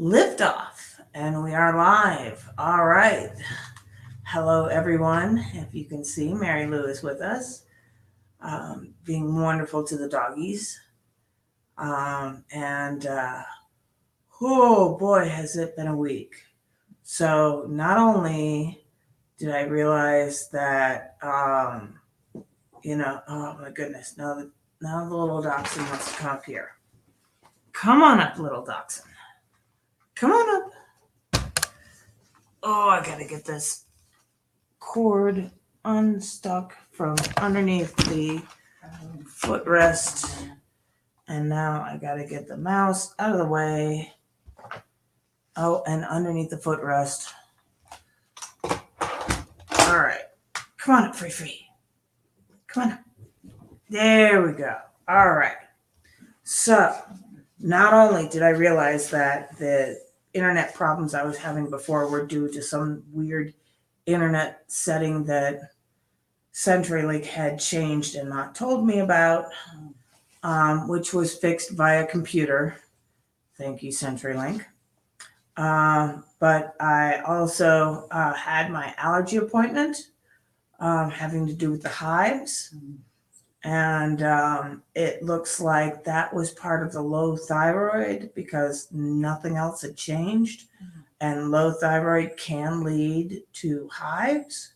Liftoff, and we are live. All right. Hello, everyone. If you can see, Mary Lou is with us, being wonderful to the doggies. And oh boy, has it been a week. So, not only did I realize that, oh my goodness, now the little dachshund wants to come up here. Come on up, little dachshund. Come on up. Oh, I gotta get this cord unstuck from underneath the footrest. And now I gotta get the mouse out of the way. Oh, and underneath the footrest. All right. Come on up, Free. Come on up. There we go. All right. So, not only did I realize that the internet problems I was having before were due to some weird internet setting that CenturyLink had changed and not told me about, which was fixed via computer. Thank you, CenturyLink. But I also had my allergy appointment having to do with the hives. And it looks like that was part of the low thyroid because nothing else had changed. And low thyroid can lead to hives.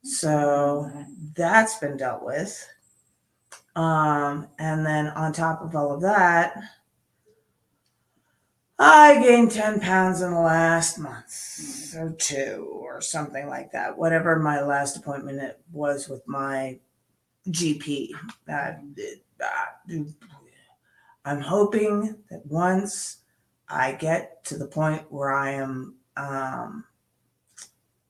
So that's been dealt with. And then on top of all of that, I gained 10 pounds in the last month or two or something like that. Whatever my last appointment it was with my GP. I'm hoping that once I get to the point where I am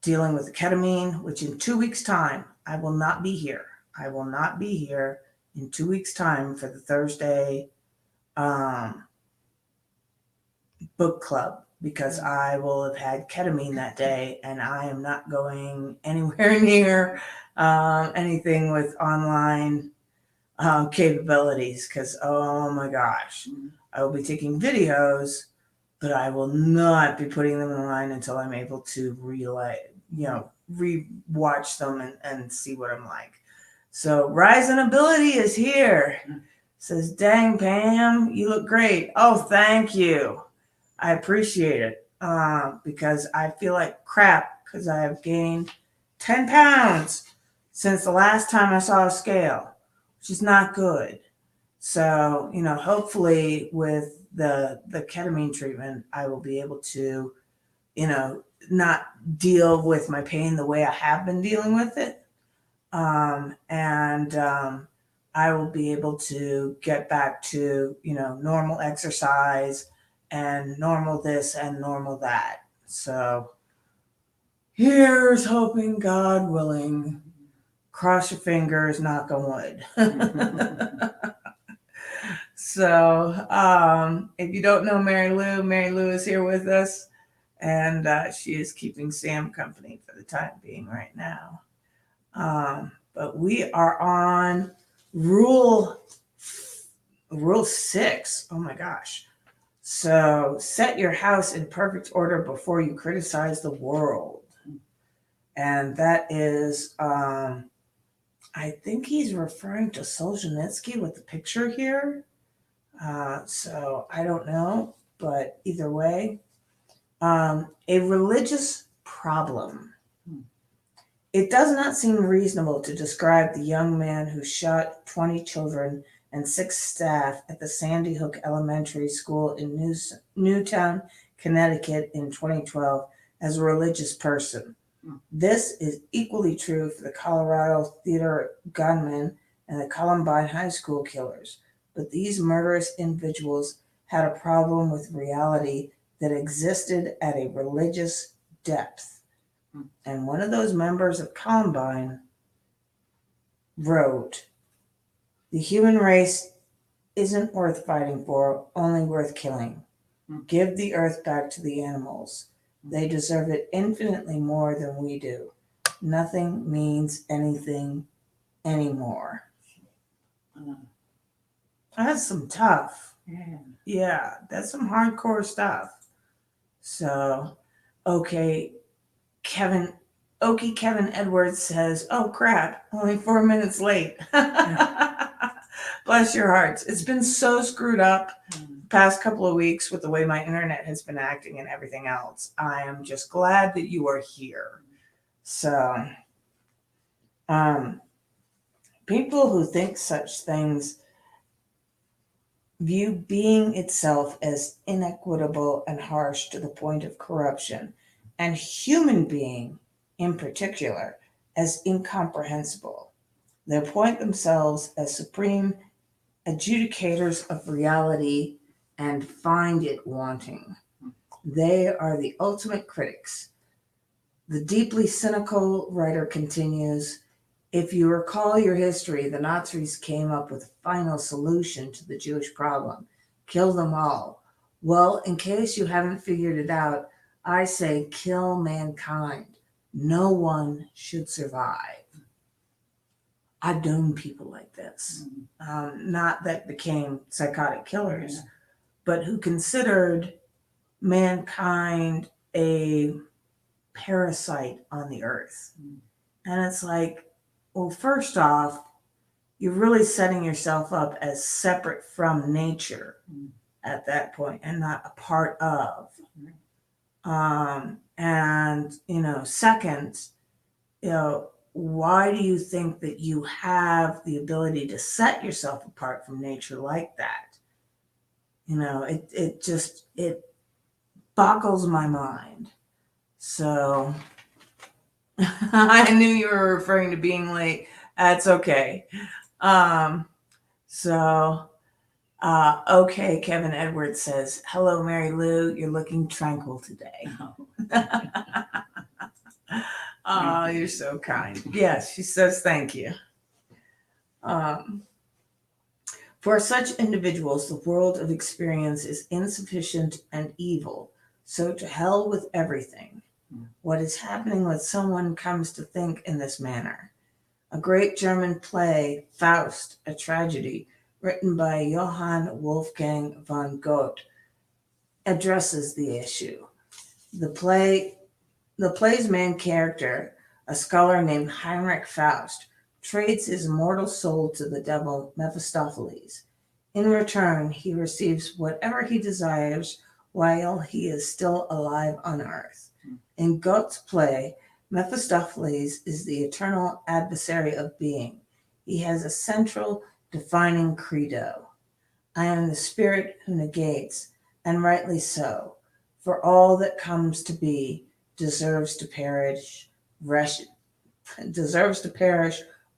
dealing with ketamine, which in 2 weeks' time, I will not be here. I will not be here in 2 weeks' time for the Thursday book club because I will have had ketamine that day and I am not going anywhere near anything with online capabilities because, oh my gosh, I will be taking videos, but I will not be putting them online until I'm able to re-watch them and see what I'm like. So Rise in Ability is here. Says, dang, Pam, you look great. Oh, thank you. I appreciate it because I feel like crap because I have gained 10 pounds since the last time I saw a scale, which is not good. So, hopefully with the ketamine treatment, I will be able to, you know, not deal with my pain the way I have been dealing with it. And I will be able to get back to, normal exercise and normal this and normal that. So here's hoping, God willing. Cross your fingers, knock on wood. So if you don't know Mary Lou is here with us, and she is keeping Sam company for the time being right now. But we are on rule rule 6. Oh my gosh. So set your house in perfect order before you criticize the world. And that is, I think he's referring to Solzhenitsyn with the picture here. So I don't know, but either way, a religious problem. It does not seem reasonable to describe the young man who shot 20 children and 6 staff at the Sandy Hook Elementary School in Newtown, Connecticut in 2012 as a religious person. This is equally true for the Colorado theater gunman and the Columbine High School killers. But these murderous individuals had a problem with reality that existed at a religious depth. And one of those members of Columbine wrote, "The human race isn't worth fighting for, only worth killing. Give the earth back to the animals. They deserve it infinitely more than we do. Nothing means anything anymore." That's some tough. Yeah, that's some hardcore stuff. So, okay, Kevin, Kevin Edwards says, "Oh crap, only 4 minutes late." Bless your hearts. It's been so screwed up the past couple of weeks with the way my internet has been acting and everything else. I am just glad that you are here. So, um, people who think such things view being itself as inequitable and harsh to the point of corruption, and human being in particular as incomprehensible. They appoint themselves as supreme adjudicators of reality and find it wanting. They are the ultimate critics. The deeply cynical writer continues, if you recall your history, the Nazis came up with a final solution to the Jewish problem: kill them all. Well, in case you haven't figured it out, I say kill mankind. No one should survive. I've known people like this, not that became psychotic killers, but who considered mankind a parasite on the earth. And it's like, well, first off, you're really setting yourself up as separate from nature at that point and not a part of. And, second, why do you think that you have the ability to set yourself apart from nature like that? It boggles my mind. So I knew you were referring to being late. That's okay. Okay, Kevin Edwards says, hello, Mary Lou. You're looking tranquil today. Oh, you're so kind. Yes, she says thank you. For such individuals, the world of experience is insufficient and evil. So to hell with everything. What is happening with someone comes to think in this manner. A great German play, Faust, a tragedy, written by Johann Wolfgang von Goethe, addresses the issue. The play's main character, a scholar named Heinrich Faust, trades his mortal soul to the devil Mephistopheles. In return, he receives whatever he desires while he is still alive on earth. In Goethe's play, Mephistopheles is the eternal adversary of being. He has a central defining credo. I am the spirit who negates, and rightly so, for all that comes to be deserves to perish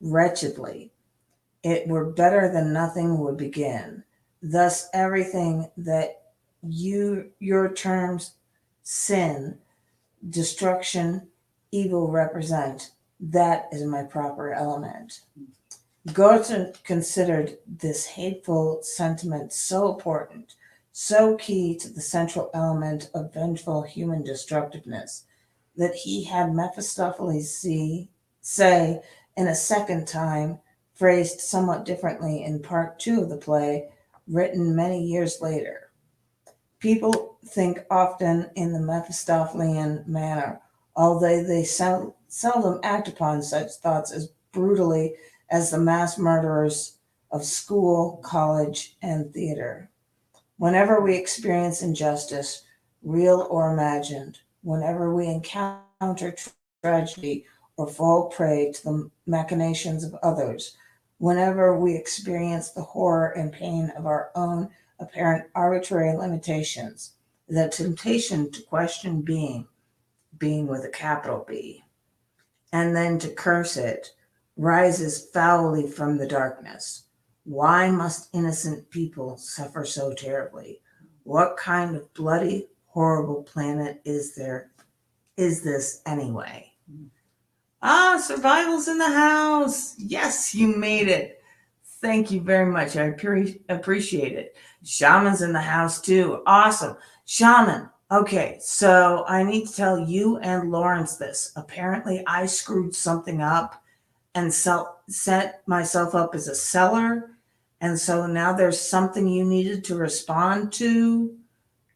wretchedly. It were better than nothing would begin. Thus everything that your terms sin, destruction, evil represent, that is my proper element. Goethe considered this hateful sentiment so important, so key to the central element of vengeful human destructiveness, that he had Mephistopheles say in a second time, phrased somewhat differently in part 2 of the play, written many years later. People think often in the Mephistophelian manner, although they seldom act upon such thoughts as brutally as the mass murderers of school, college, and theater. Whenever we experience injustice, real or imagined, whenever we encounter tragedy or fall prey to the machinations of others, whenever we experience the horror and pain of our own apparent arbitrary limitations, the temptation to question being with a capital B, and then to curse it, rises foully from the darkness. Why must innocent people suffer so terribly? What kind of bloody, horrible planet is this anyway? Survival's in the house. Yes, you made it. Thank you very much. I appreciate it. Shaman's in the house too. Awesome. Shaman. Okay, so I need to tell you and Lawrence this. Apparently, I screwed something up and set myself up as a seller. And so now there's something you needed to respond to.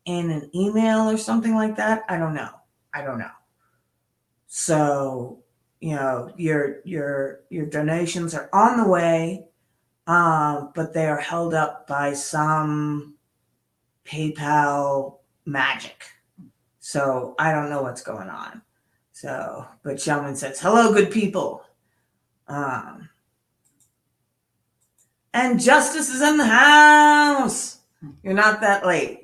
in an email or something like that. I don't know. So, your donations are on the way, but they are held up by some PayPal magic. So I don't know what's going on. So, but Shellman says, "Hello, good people." And Justice is in the house. You're not that late.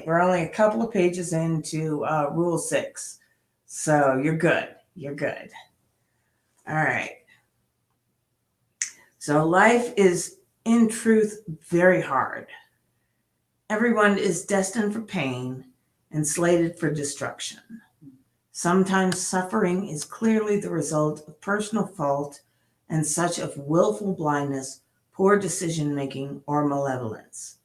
We're only a couple of pages into Rule 6. So you're good. All right. So life is, in truth, very hard. Everyone is destined for pain and slated for destruction. Sometimes suffering is clearly the result of personal fault and such of willful blindness, poor decision-making, or malevolence.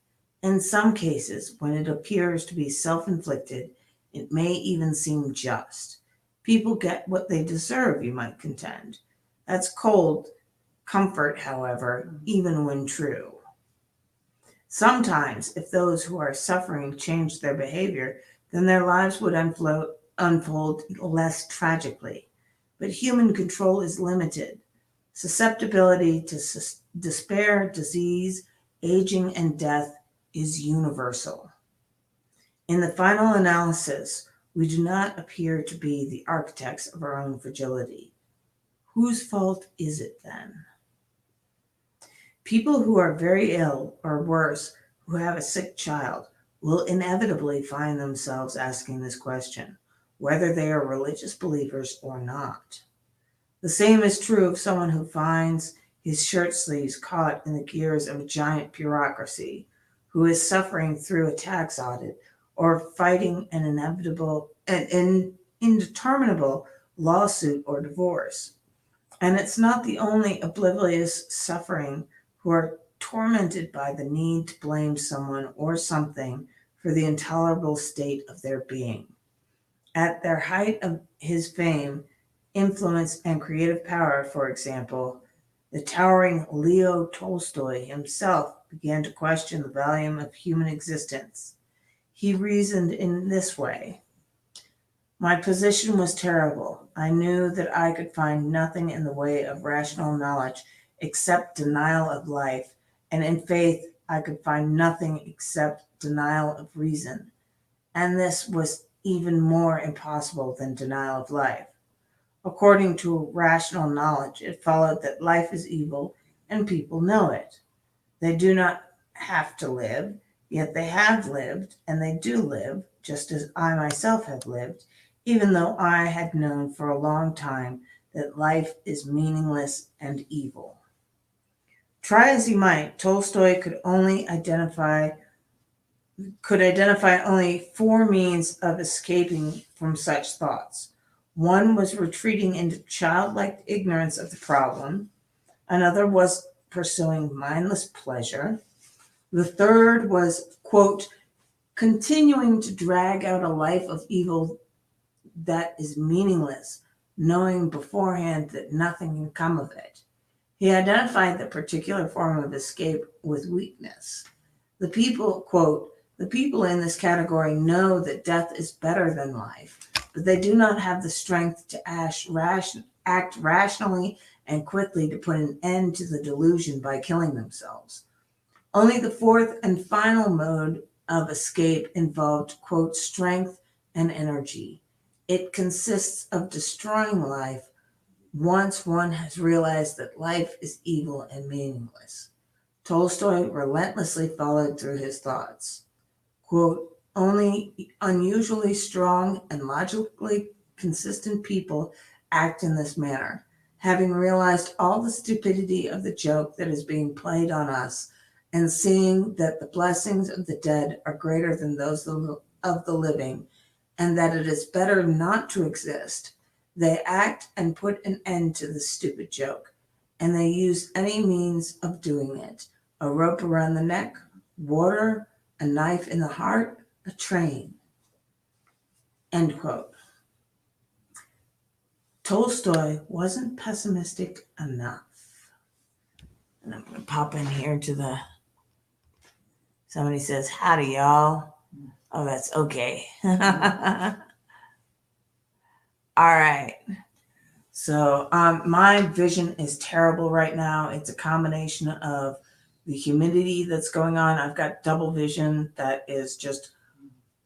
In some cases, when it appears to be self-inflicted, it may even seem just. People get what they deserve, you might contend. That's cold comfort, however, even when true. Sometimes, if those who are suffering changed their behavior, then their lives would unfold less tragically. But human control is limited. Susceptibility to despair, disease, aging, and death is universal. In the final analysis, we do not appear to be the architects of our own fragility. Whose fault is it then? People who are very ill, or worse, who have a sick child, will inevitably find themselves asking this question, whether they are religious believers or not. The same is true of someone who finds his shirt sleeves caught in the gears of a giant bureaucracy, who is suffering through a tax audit or fighting an indeterminable lawsuit or divorce. And it's not the only oblivious suffering who are tormented by the need to blame someone or something for the intolerable state of their being. At their height of his fame, influence, and creative power, for example, the towering Leo Tolstoy himself began to question the value of human existence. He reasoned in this way: my position was terrible. I knew that I could find nothing in the way of rational knowledge except denial of life, and in faith I could find nothing except denial of reason. And this was even more impossible than denial of life. According to rational knowledge, it followed that life is evil and people know it. They do not have to live, yet they have lived, and they do live, just as I myself have lived, even though I had known for a long time that life is meaningless and evil. Try as he might, Tolstoy could identify only 4 means of escaping from such thoughts. One was retreating into childlike ignorance of the problem. Another was pursuing mindless pleasure. The third was, quote, continuing to drag out a life of evil that is meaningless, knowing beforehand that nothing can come of it. He identified the particular form of escape with weakness. The people, quote, the people in this category know that death is better than life, but they do not have the strength to act rationally and quickly to put an end to the delusion by killing themselves. Only the fourth and final mode of escape involved, quote, strength and energy. It consists of destroying life once one has realized that life is evil and meaningless. Tolstoy relentlessly followed through his thoughts. Quote, only unusually strong and logically consistent people act in this manner. Having realized all the stupidity of the joke that is being played on us, and seeing that the blessings of the dead are greater than those of the living, and that it is better not to exist, they act and put an end to the stupid joke, and they use any means of doing it: a rope around the neck, water, a knife in the heart, a train. End quote. Tolstoy wasn't pessimistic enough. And I'm going to pop in here to somebody says, howdy, y'all. Oh, that's okay. All right. So my vision is terrible right now. It's a combination of the humidity that's going on. I've got double vision that is just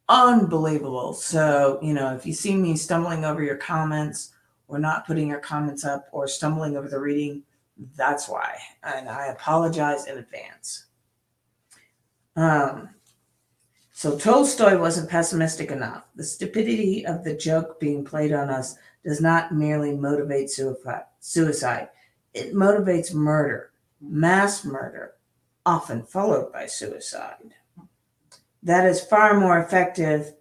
unbelievable. So, if you see me stumbling over your comments or not putting your comments up or stumbling over the reading, that's why. And I apologize in advance. So Tolstoy wasn't pessimistic enough. The stupidity of the joke being played on us does not merely motivate suicide. It motivates murder, mass murder, often followed by suicide. That is far more effective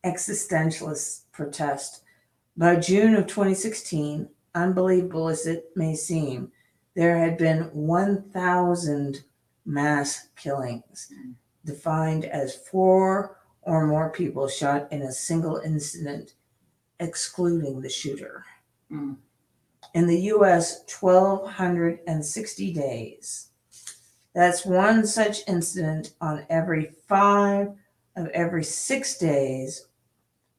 existentialist protest. By June of 2016, unbelievable as it may seem, there had been 1,000 mass killings, defined as 4 or more people shot in a single incident, excluding the shooter. In the US, 1,260 days. That's one such incident on every 5 of every 6 days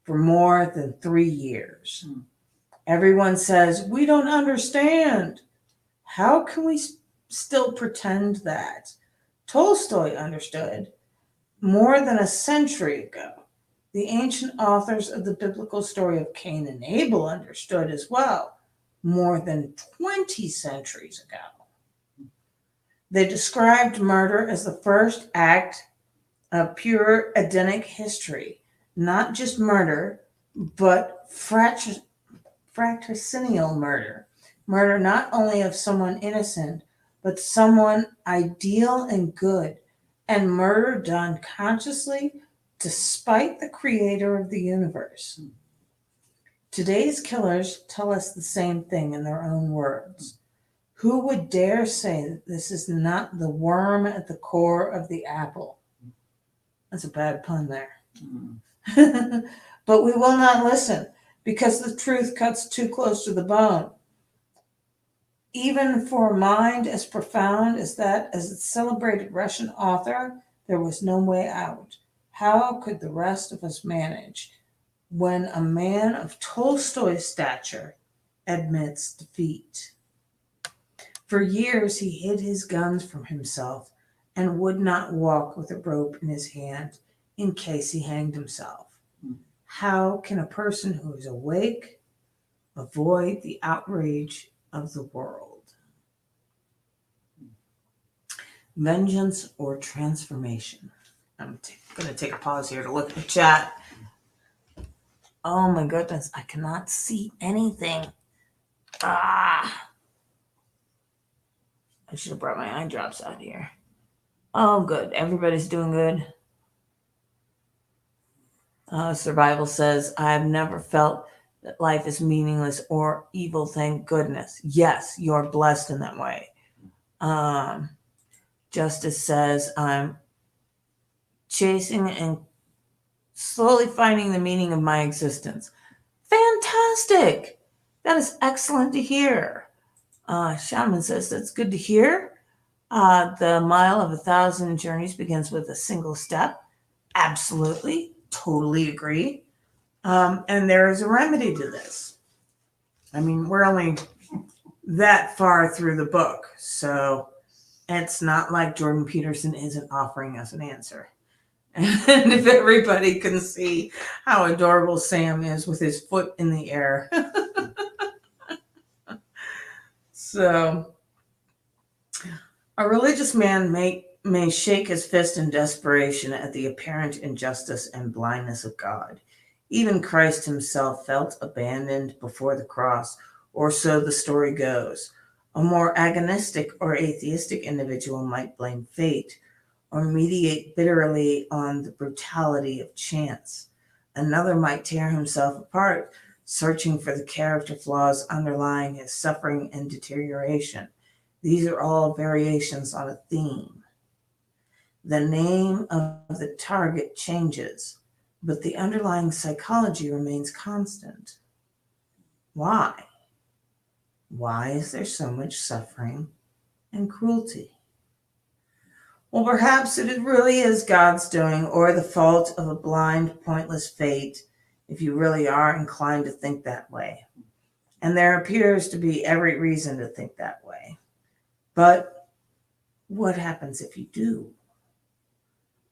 for more than 3 years. Everyone says, we don't understand. How can we still pretend that? Tolstoy understood more than a century ago. The ancient authors of the biblical story of Cain and Abel understood as well, more than 20 centuries ago. They described murder as the first act of pure Edenic history, not just murder, but fratricinal murder. Murder not only of someone innocent, but someone ideal and good, and murder done consciously despite the creator of the universe. Today's killers tell us the same thing in their own words. Who would dare say that this is not the worm at the core of the apple? That's a bad pun there. But we will not listen because the truth cuts too close to the bone. Even for a mind as profound as that as its celebrated Russian author, there was no way out. How could the rest of us manage when a man of Tolstoy's stature admits defeat? For years, he hid his guns from himself and would not walk with a rope in his hand in case he hanged himself. How can a person who is awake avoid the outrage of the world? Vengeance or transformation? I'm going to take a pause here to look at the chat. Oh my goodness, I cannot see anything. I should have brought my eye drops out here. Oh, good. Everybody's doing good. Survival says, I have never felt that life is meaningless or evil, thank goodness. Yes, you're blessed in that way. Justice says, I'm chasing and slowly finding the meaning of my existence. Fantastic! That is excellent to hear. Shaman says, that's good to hear. The mile of 1,000 journeys begins with a single step. Absolutely. Totally agree. And there is a remedy to this. I mean, we're only that far through the book, so it's not like Jordan Peterson isn't offering us an answer. And if everybody can see how adorable Sam is with his foot in the air. So, a religious man may shake his fist in desperation at the apparent injustice and blindness of God. Even Christ himself felt abandoned before the cross, or so the story goes. A more agonistic or atheistic individual might blame fate or meditate bitterly on the brutality of chance. Another might tear himself apart, searching for the character flaws underlying his suffering and deterioration. These are all variations on a theme. The name of the target changes, but the underlying psychology remains constant. Why? Why is there so much suffering and cruelty? Well, perhaps it really is God's doing or the fault of a blind, pointless fate, if you really are inclined to think that way. And there appears to be every reason to think that way. But what happens if you do?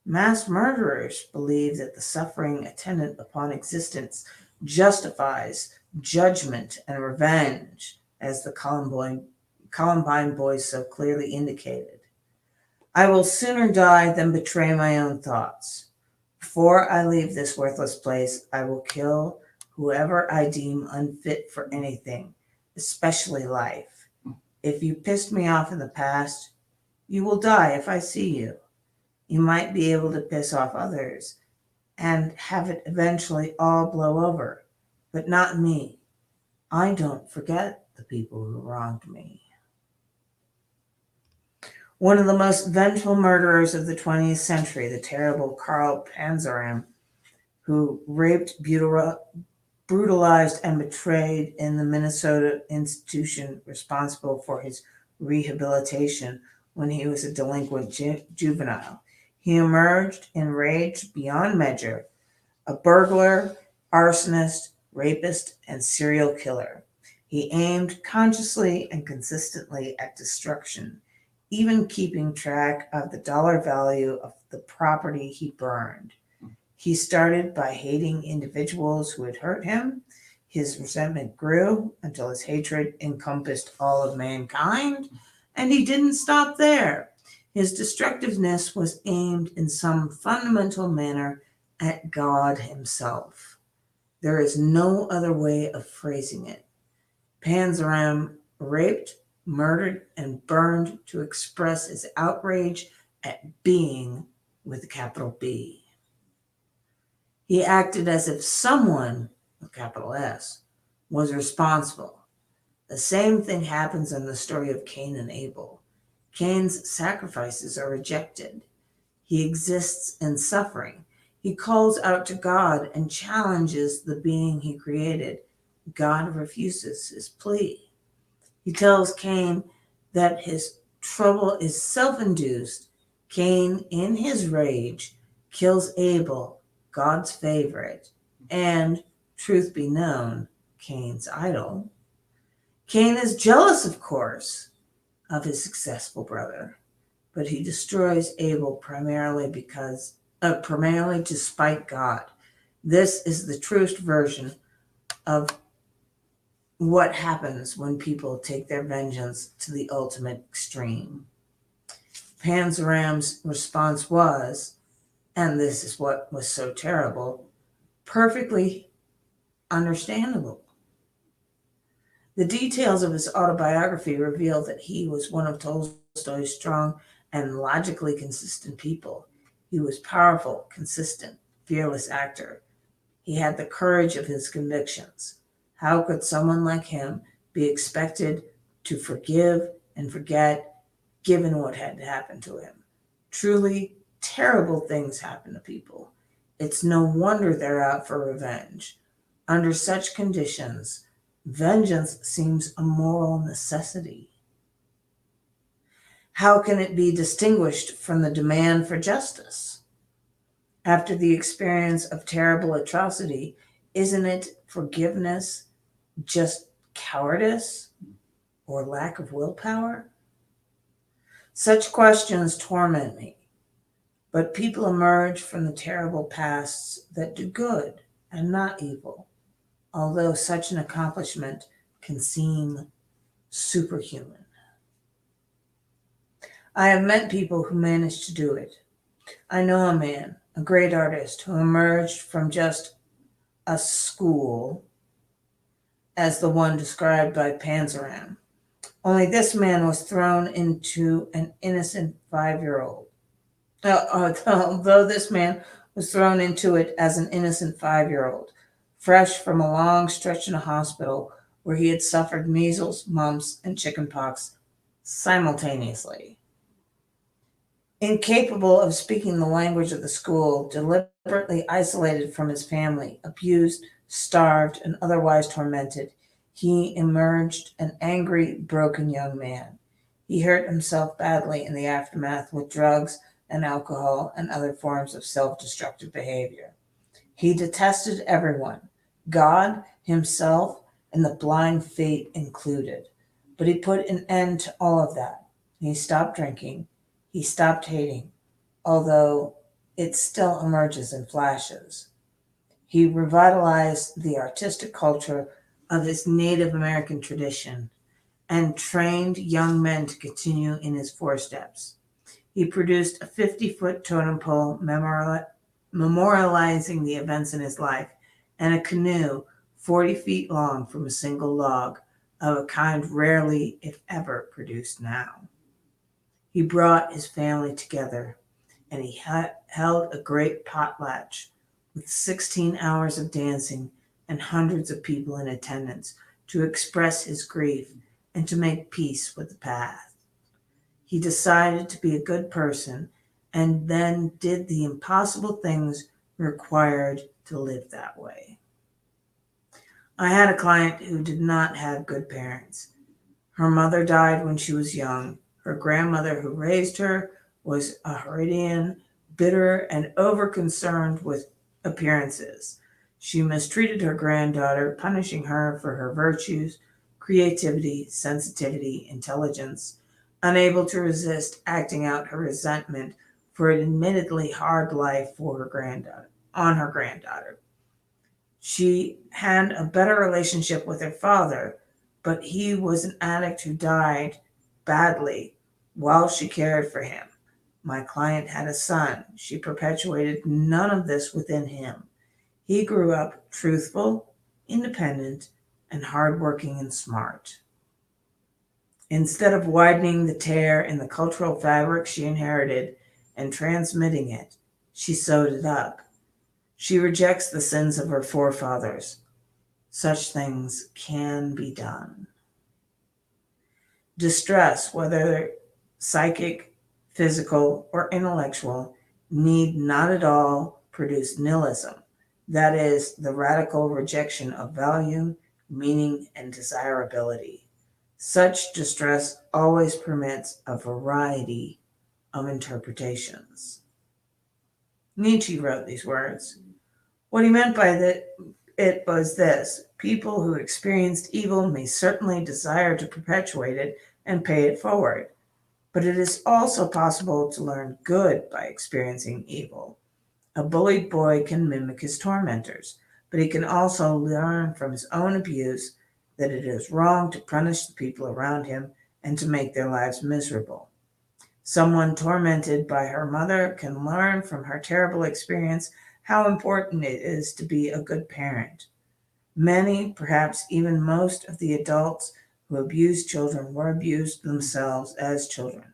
Mass murderers believe that the suffering attendant upon existence justifies judgment and revenge, as the Columbine boys so clearly indicated. I will sooner die than betray my own thoughts. Before I leave this worthless place, I will kill whoever I deem unfit for anything, especially life. If you pissed me off in the past, you will die if I see you. You might be able to piss off others and have it eventually all blow over, but not me. I don't forget the people who wronged me. One of the most vengeful murderers of the 20th century, the terrible Karl Panzram, who raped, brutalized, and betrayed in the Minnesota institution responsible for his rehabilitation when he was a delinquent juvenile. He emerged enraged beyond measure, a burglar, arsonist, rapist, and serial killer. He aimed consciously and consistently at destruction, even keeping track of the dollar value of the property he burned. He started by hating individuals who had hurt him. His resentment grew until his hatred encompassed all of mankind, and he didn't stop there. His destructiveness was aimed in some fundamental manner at God himself. There is no other way of phrasing it. Panzram raped, murdered, and burned to express his outrage at being with a capital B. He acted as if someone, a capital S, was responsible. The same thing happens in the story of Cain and Abel. Cain's sacrifices are rejected. He exists in suffering. He calls out to God and challenges the being he created. God refuses his plea. He tells Cain that his trouble is self-induced. Cain, in his rage, kills Abel, God's favorite, and, truth be known, Cain's idol. Cain is jealous, of course, of his successful brother, but he destroys Abel primarily to spite God. This is the truest version of what happens when people take their vengeance to the ultimate extreme. Panzram's response was, and this is what was so terrible, perfectly understandable. The details of his autobiography reveal that he was one of Tolstoy's strong and logically consistent people. He was powerful, consistent, fearless actor. He had the courage of his convictions. How could someone like him be expected to forgive and forget, given what had happened to him? Truly terrible things happen to people. It's no wonder they're out for revenge. Under such conditions, vengeance seems a moral necessity. How can it be distinguished from the demand for justice? After the experience of terrible atrocity, isn't it forgiveness just cowardice or lack of willpower? Such questions torment me, but people emerge from the terrible pasts that do good and not evil, although such an accomplishment can seem superhuman. I have met people who managed to do it. I know a man, a great artist, who emerged from just a school as the one described by Panzram. Only this man was thrown into an innocent 5-year-old. Although this man was thrown into it as an innocent 5-year-old, fresh from a long stretch in a hospital where he had suffered measles, mumps, and chickenpox simultaneously. Incapable of speaking the language of the school, deliberately isolated from his family, abused, starved, and otherwise tormented, he emerged an angry, broken young man. He hurt himself badly in the aftermath with drugs and alcohol and other forms of self-destructive behavior. He detested everyone, God, himself, and the blind fate included. But he put an end to all of that. He stopped drinking. He stopped hating, although it still emerges in flashes. He revitalized the artistic culture of his Native American tradition and trained young men to continue in his footsteps. He produced a 50-foot totem pole memorializing the events in his life and a canoe 40 feet long from a single log, of a kind rarely, if ever, produced now. He brought his family together, and he held a great potlatch with 16 hours of dancing and hundreds of people in attendance to express his grief and to make peace with the past. He decided to be a good person and then did the impossible things required to live that way. I had a client who did not have good parents. Her mother died when she was young. Her grandmother who raised her was a Herodian, bitter, and over-concerned with appearances. She mistreated her granddaughter, punishing her for her virtues, creativity, sensitivity, intelligence, unable to resist acting out her resentment for an admittedly hard life for her granddaughter. She had a better relationship with her father, but he was an addict who died badly while she cared for him. My client had a son. She perpetuated none of this within him. He grew up truthful, independent, and hardworking and smart. Instead of widening the tear in the cultural fabric she inherited and transmitting it, she sewed it up. She rejects the sins of her forefathers. Such things can be done. Distress, whether psychic, physical, or intellectual, need not at all produce nihilism, that is, the radical rejection of value, meaning, and desirability. Such distress always permits a variety of interpretations. Nietzsche wrote these words. What he meant by it was this: people who experienced evil may certainly desire to perpetuate it and pay it forward, but it is also possible to learn good by experiencing evil. A bullied boy can mimic his tormentors, but he can also learn from his own abuse that it is wrong to punish the people around him and to make their lives miserable. Someone tormented by her mother can learn from her terrible experience how important it is to be a good parent. Many, perhaps even most of the adults who abuse children were abused themselves as children.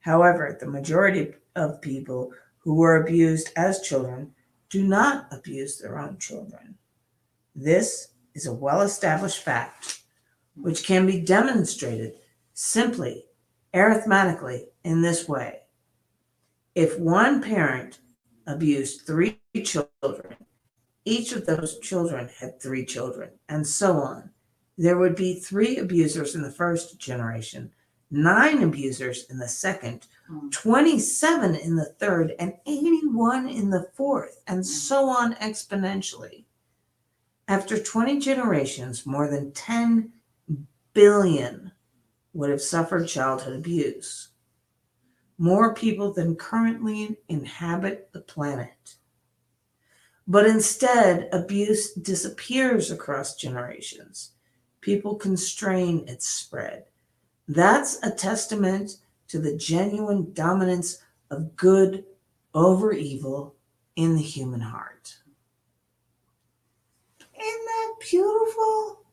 However, the majority of people who were abused as children do not abuse their own children. This is a well-established fact, which can be demonstrated simply, arithmetically, in this way. If one parent abused 3 children, each of those children had 3 children, and so on. There would be 3 abusers in the first generation, 9 abusers in the second, 27 in the third, and 81 in the fourth, and so on exponentially. After 20 generations, more than 10 billion would have suffered childhood abuse. More people than currently inhabit the planet. But instead, abuse disappears across generations. People constrain its spread. That's a testament to the genuine dominance of good over evil in the human heart. Isn't that beautiful?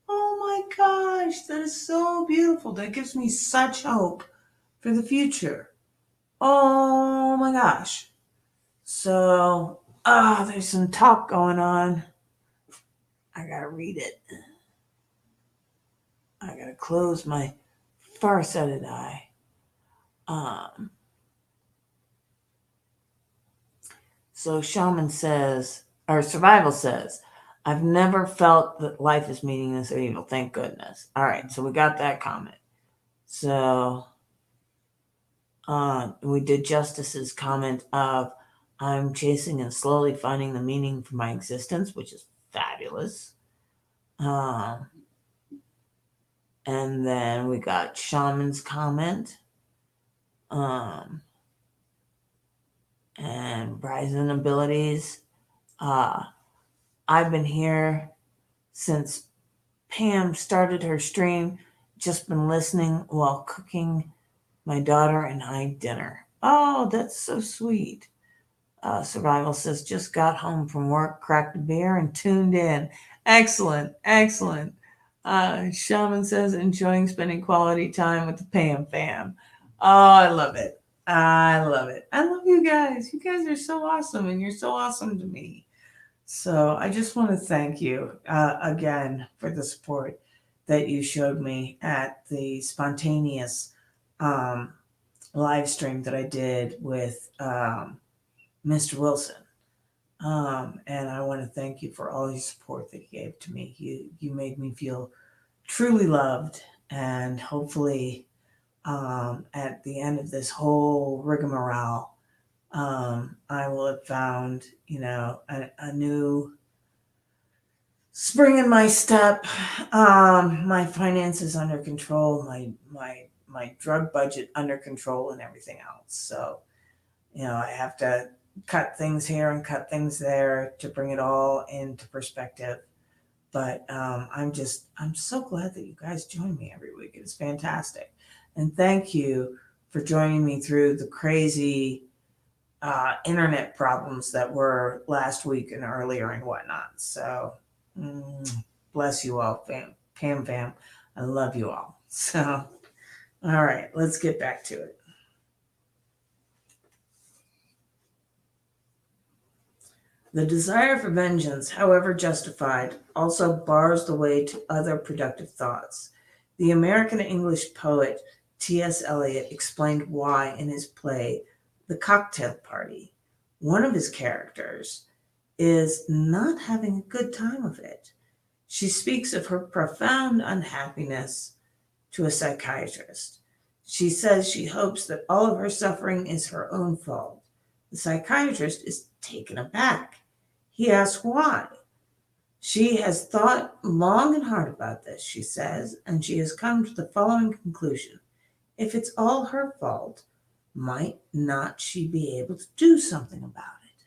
Oh my gosh, that is so beautiful. That gives me such hope for the future. Oh my gosh. So, there's some talk going on. I gotta read it. I gotta close my far-sighted eye. So Shaman says, or Survival says, I've never felt that life is meaningless or evil. Thank goodness. All right, so we got that comment. So we did Justice's comment of, I'm chasing and slowly finding the meaning for my existence, which is fabulous. And then we got Shaman's comment. And Bryson abilities. I've been here since Pam started her stream, just been listening while cooking my daughter and I dinner. Oh, that's so sweet. Survival says, just got home from work, cracked a beer, and tuned in. Excellent, excellent. Shaman says, enjoying spending quality time with the Pam fam. Oh, I love it. I love it. I love you guys. You guys are so awesome, and you're so awesome to me. So I just want to thank you again for the support that you showed me at the spontaneous um, live stream that I did with Mr. Wilson. And I want to thank you for all your support that you gave to me. You made me feel truly loved, and hopefully at the end of this whole rigmarole, I will have found, a new spring in my step, my finances under control, my drug budget under control, and everything else. So, I have to cut things here and cut things there to bring it all into perspective. But I'm so glad that you guys join me every week. It's fantastic. And thank you for joining me through the crazy internet problems that were last week and earlier and whatnot. So bless you all, Pam fam. I love you all. So, all right, let's get back to it. The desire for vengeance, however justified, also bars the way to other productive thoughts. The American English poet T.S. Eliot explained why in his play The Cocktail Party. One of his characters is not having a good time of it. She speaks of her profound unhappiness to a psychiatrist. She says she hopes that all of her suffering is her own fault. The psychiatrist is taken aback. He asks why. She has thought long and hard about this, she says, and she has come to the following conclusion. If it's all her fault, might not she be able to do something about it?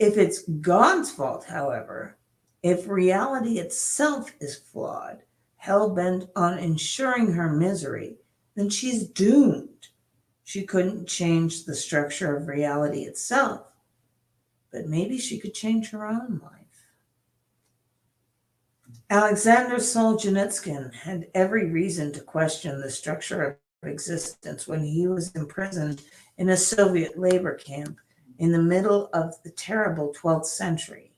If it's God's fault, however, if reality itself is flawed, hell-bent on ensuring her misery, then she's doomed. She couldn't change the structure of reality itself, but maybe she could change her own life. Alexander Solzhenitsyn had every reason to question the structure of existence when he was imprisoned in a Soviet labor camp in the middle of the terrible 12th century.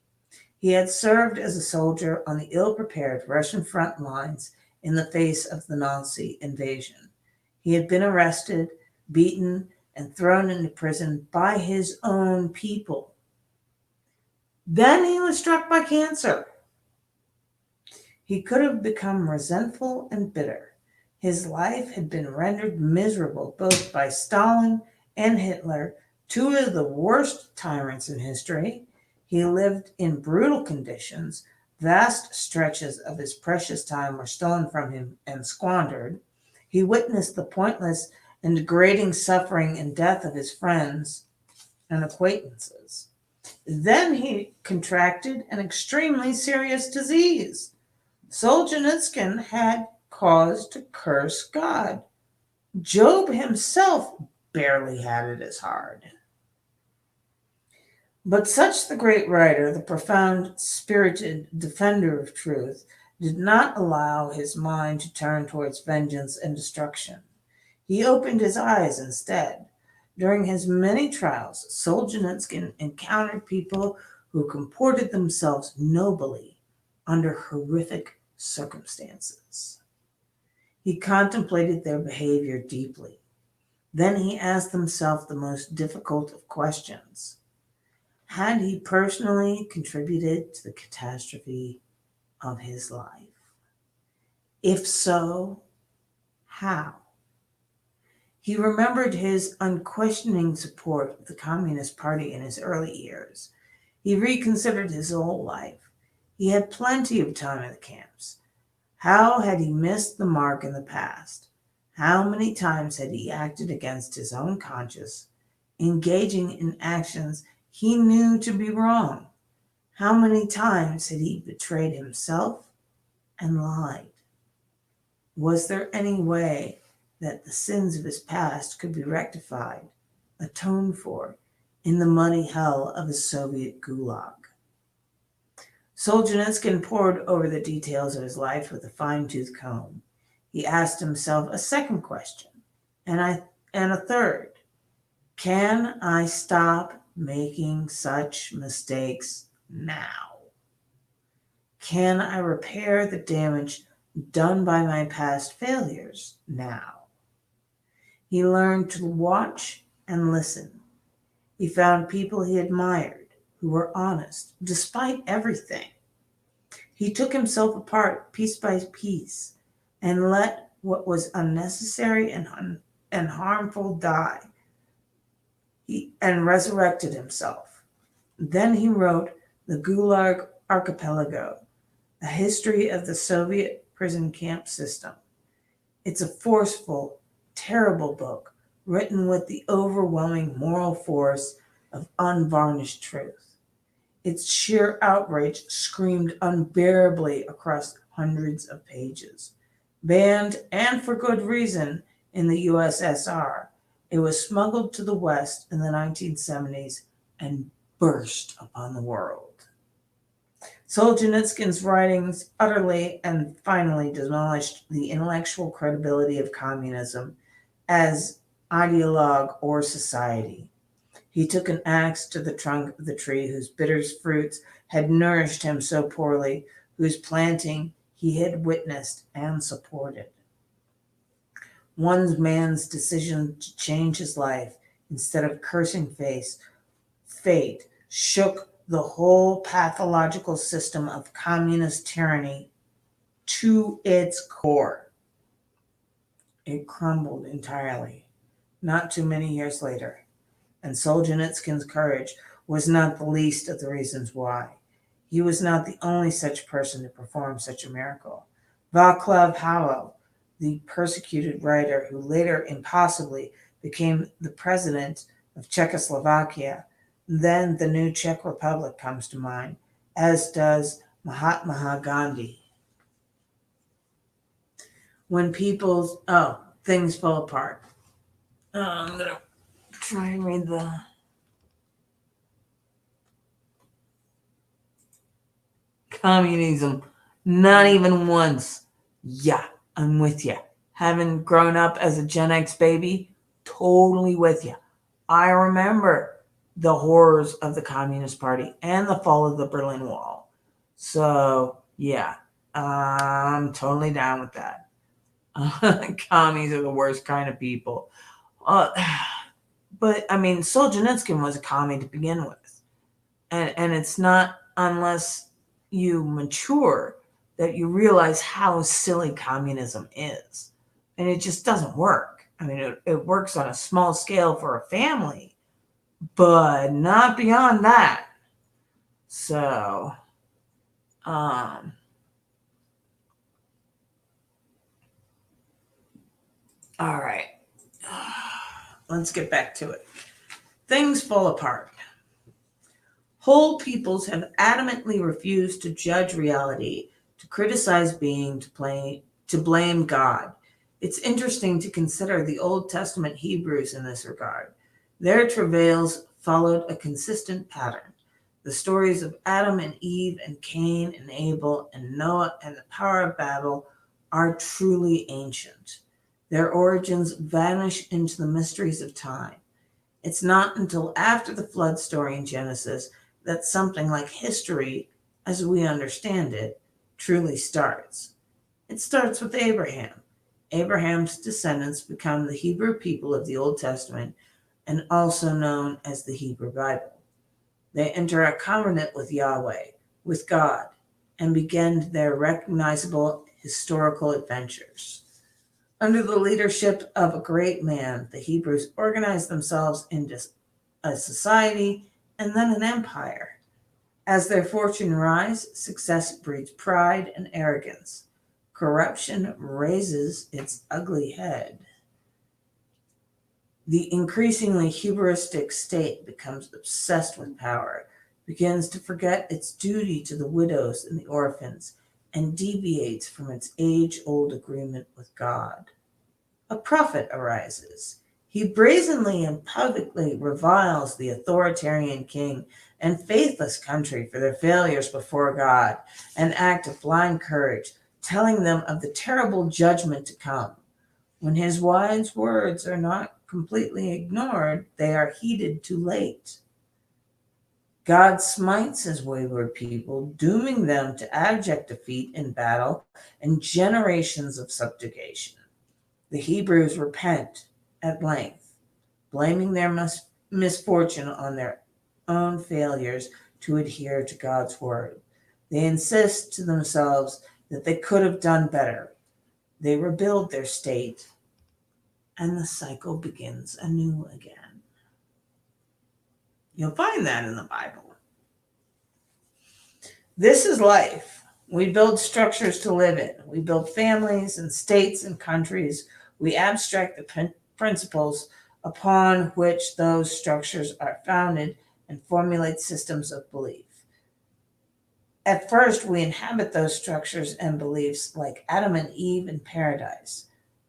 He had served as a soldier on the ill-prepared Russian front lines in the face of the Nazi invasion. He had been arrested, beaten, and thrown into prison by his own people. Then he was struck by cancer. He could have become resentful and bitter. His life had been rendered miserable both by Stalin and Hitler, two of the worst tyrants in history. He lived in brutal conditions. Vast stretches of his precious time were stolen from him and squandered. He witnessed the pointless and degrading suffering and death of his friends and acquaintances. Then he contracted an extremely serious disease. Solzhenitsyn had cause to curse God. Job himself barely had it as hard. But such the great writer, the profound, spirited defender of truth, did not allow his mind to turn towards vengeance and destruction. He opened his eyes instead. During his many trials, Solzhenitsyn encountered people who comported themselves nobly under horrific circumstances. He contemplated their behavior deeply. Then he asked himself the most difficult of questions. Had he personally contributed to the catastrophe of his life? If so, How? He remembered his unquestioning support of the Communist Party in his early years. He reconsidered his whole life. He had plenty of time in the camps. How had he missed the mark in the past? How many times had he acted against his own conscience, engaging in actions he knew to be wrong? How many times had he betrayed himself and lied? Was there any way that the sins of his past could be rectified, atoned for, in the muddy hell of a Soviet gulag? Solzhenitsyn pored over the details of his life with a fine-tooth comb. He asked himself a second question, and a third. Can I stop making such mistakes now? Can I repair the damage done by my past failures now? He learned to watch and listen. He found people he admired who were honest despite everything. He took himself apart piece by piece and let what was unnecessary and harmful die. And resurrected himself. Then he wrote the Gulag Archipelago, a history of the Soviet prison camp system. It's a forceful, terrible book written with the overwhelming moral force of unvarnished truth. Its sheer outrage screamed unbearably across hundreds of pages. Banned, and for good reason, in the USSR, it was smuggled to the West in the 1970s and burst upon the world. Solzhenitsyn's writings utterly and finally demolished the intellectual credibility of communism as ideologue or society. He took an axe to the trunk of the tree whose bitter fruits had nourished him so poorly, whose planting he had witnessed and supported. One man's decision to change his life instead of cursing fate shook the whole pathological system of communist tyranny to its core. It crumbled entirely, not too many years later, and Solzhenitsyn's courage was not the least of the reasons why. He was not the only such person to perform such a miracle. Václav Havel, the persecuted writer who later impossibly became the president of Czechoslovakia, then the new Czech Republic, comes to mind, as does Mahatma Gandhi. When things fall apart. I'm going to try and read the... Communism, not even once. Yeah, I'm with you. Having grown up as a Gen X baby, totally with you. I remember the horrors of the Communist Party and the fall of the Berlin Wall. So, yeah, I'm totally down with that. Commies are the worst kind of people. But, I mean, Solzhenitsyn was a commie to begin with. And it's not unless you mature that you realize how silly communism is. And it just doesn't work. I mean, it works on a small scale for a family, but not beyond that. So, all right. Let's get back to it. Things fall apart. Whole peoples have adamantly refused to judge reality, to criticize being, to blame God. It's interesting to consider the Old Testament Hebrews in this regard. Their travails followed a consistent pattern. The stories of Adam and Eve and Cain and Abel and Noah and the Tower of Babel are truly ancient. Their origins vanish into the mysteries of time. It's not until after the flood story in Genesis that something like history, as we understand it, truly starts. It starts with Abraham. Abraham's descendants become the Hebrew people of the Old Testament and also known as the Hebrew Bible. They enter a covenant with Yahweh, with God, and begin their recognizable historical adventures. Under the leadership of a great man, the Hebrews organized themselves into a society and then an empire. As their fortune rise, success breeds pride and arrogance. Corruption raises its ugly head. The increasingly hubristic state becomes obsessed with power, begins to forget its duty to the widows and the orphans, and deviates from its age-old agreement with God. A prophet arises. He brazenly and publicly reviles the authoritarian king and faithless country for their failures before God, an act of blind courage, telling them of the terrible judgment to come. When his wise words are not completely ignored, they are heeded too late. God smites his wayward people, dooming them to abject defeat in battle and generations of subjugation. The Hebrews repent at length, blaming their misfortune on their own failures to adhere to God's word. They insist to themselves that they could have done better. They rebuild their state, and the cycle begins anew again. You'll find that in the Bible. This is life. We build structures to live in. We build families and states and countries. We abstract the principles upon which those structures are founded and formulate systems of belief. At first, we inhabit those structures and beliefs like Adam and Eve in paradise.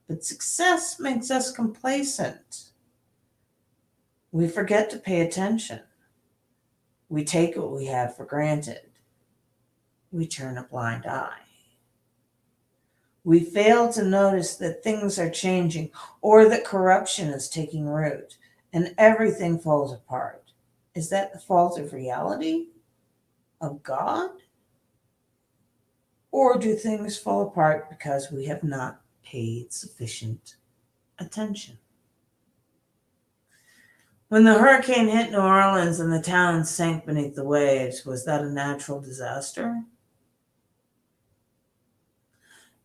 But success makes us complacent. We forget to pay attention. We take what we have for granted. We turn a blind eye. We fail to notice that things are changing or that corruption is taking root and everything falls apart. Is that the fault of reality? Of God? Or do things fall apart because we have not paid sufficient attention? When the hurricane hit New Orleans and the town sank beneath the waves, was that a natural disaster?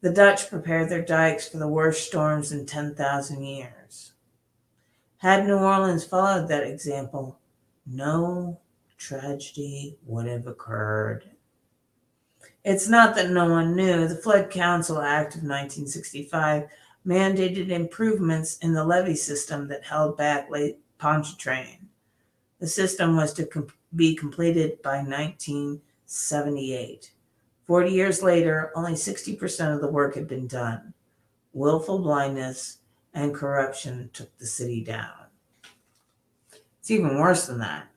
The Dutch prepared their dikes for the worst storms in 10,000 years. Had New Orleans followed that example, no tragedy would have occurred. It's not that no one knew. The Flood Council Act of 1965 mandated improvements in the levee system that held back Lake Pontchartrain. The system was to be completed by 1978. 40 years later, only 60% of the work had been done. Willful blindness and corruption took the city down. It's even worse than that.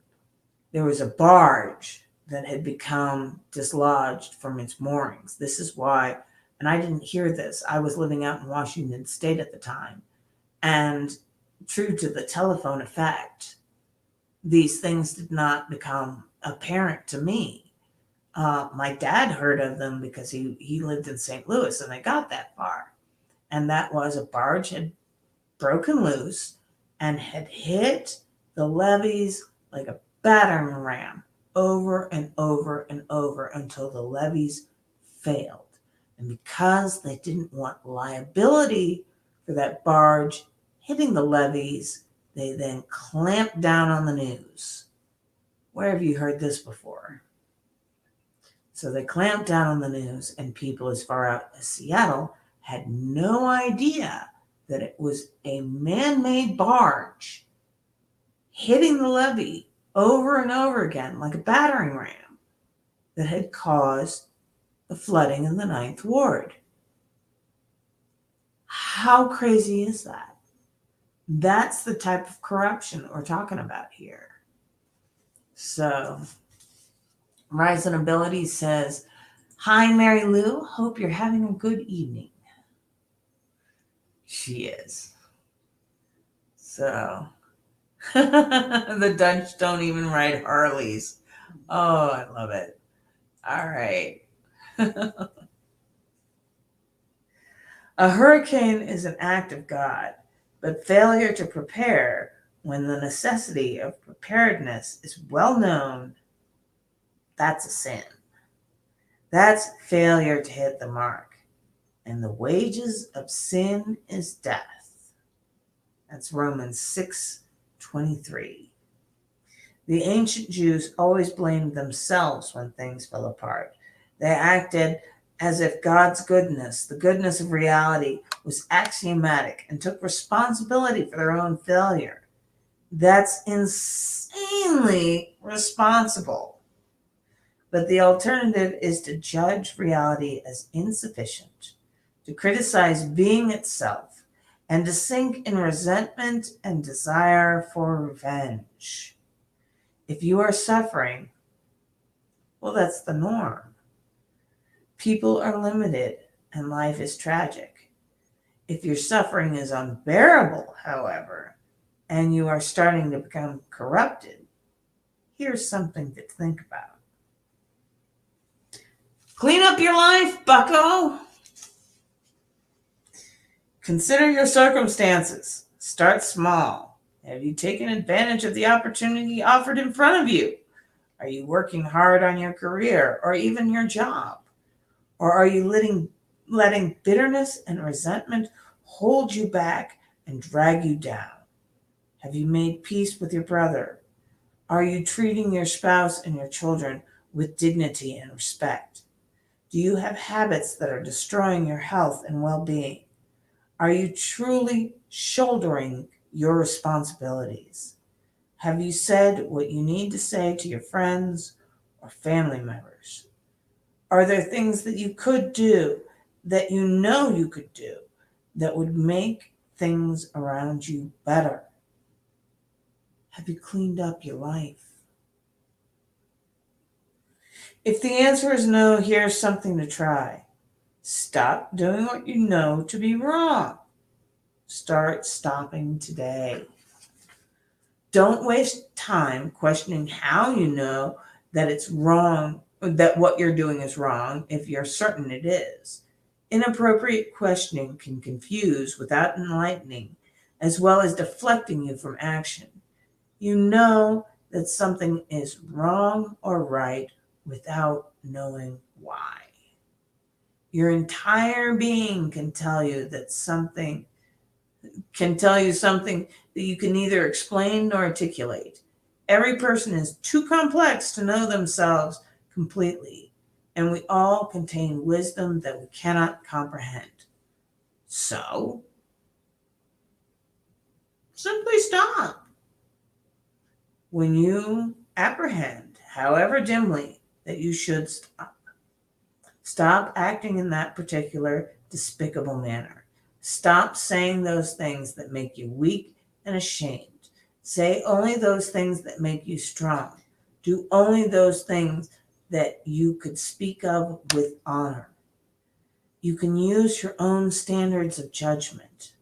There was a barge that had become dislodged from its moorings. This is why, and I didn't hear this, I was living out in Washington State at the time, and true to the telephone effect, these things did not become apparent to me. My dad heard of them because he lived in St. Louis and they got that far. And that was a barge had broken loose and had hit the levees like a battering ram over and over and over until the levees failed. And because they didn't want liability for that barge hitting the levees, they then clamped down on the news. Where have you heard this before? So they clamped down on the news, and people as far out as Seattle had no idea that it was a man-made barge hitting the levee over and over again like a battering ram that had caused the flooding in the Ninth Ward. How crazy is that? That's the type of corruption we're talking about here. So Rise and Ability says, "Hi, Mary Lou. Hope you're having a good evening." She is. So the Dutch don't even ride Harleys. Oh, I love it. All right. A hurricane is an act of God, but failure to prepare when the necessity of preparedness is well known, that's a sin. That's failure to hit the mark. and the wages of sin is death. That's Romans 6:23. The ancient Jews always blamed themselves when things fell apart. They acted as if God's goodness, the goodness of reality, was axiomatic and took responsibility for their own failure. That's insanely responsible. But the alternative is to judge reality as insufficient, to criticize being itself, and to sink in resentment and desire for revenge. If you are suffering, well, that's the norm. People are limited and life is tragic. If your suffering is unbearable, however, and you are starting to become corrupted, here's something to think about. Clean up your life, bucko. Consider your circumstances. Start small. Have you taken advantage of the opportunity offered in front of you? Are you working hard on your career or even your job? Or are you letting bitterness and resentment hold you back and drag you down? Have you made peace with your brother? Are you treating your spouse and your children with dignity and respect? Do you have habits that are destroying your health and well-being? Are you truly shouldering your responsibilities? Have you said what you need to say to your friends or family members? Are there things that you could do, that you know you could do, that would make things around you better? Have you cleaned up your life? If the answer is no, here's something to try. Stop doing what you know to be wrong. Start stopping today. Don't waste time questioning how you know that it's wrong, that what you're doing is wrong, if you're certain it is. Inappropriate questioning can confuse without enlightening, as well as deflecting you from action. You know that something is wrong or right without knowing why. Your entire being can tell you something that you can neither explain nor articulate. Every person is too complex to know themselves completely, and we all contain wisdom that we cannot comprehend. So, simply stop. When you apprehend, however dimly, that you should stop, stop acting in that particular despicable manner. Stop saying those things that make you weak and ashamed. Say only those things that make you strong. Do only those things that you could speak of with honor. You can use your own standards of judgment.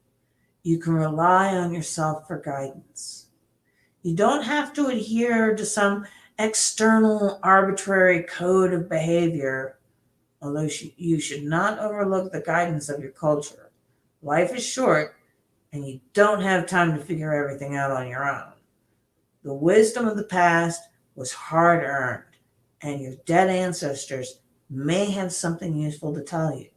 You can rely on yourself for guidance. You don't have to adhere to some external arbitrary code of behavior, although you should not overlook the guidance of your culture. Life is short, and you don't have time to figure everything out on your own. The wisdom of the past was hard-earned, and your dead ancestors may have something useful to tell you.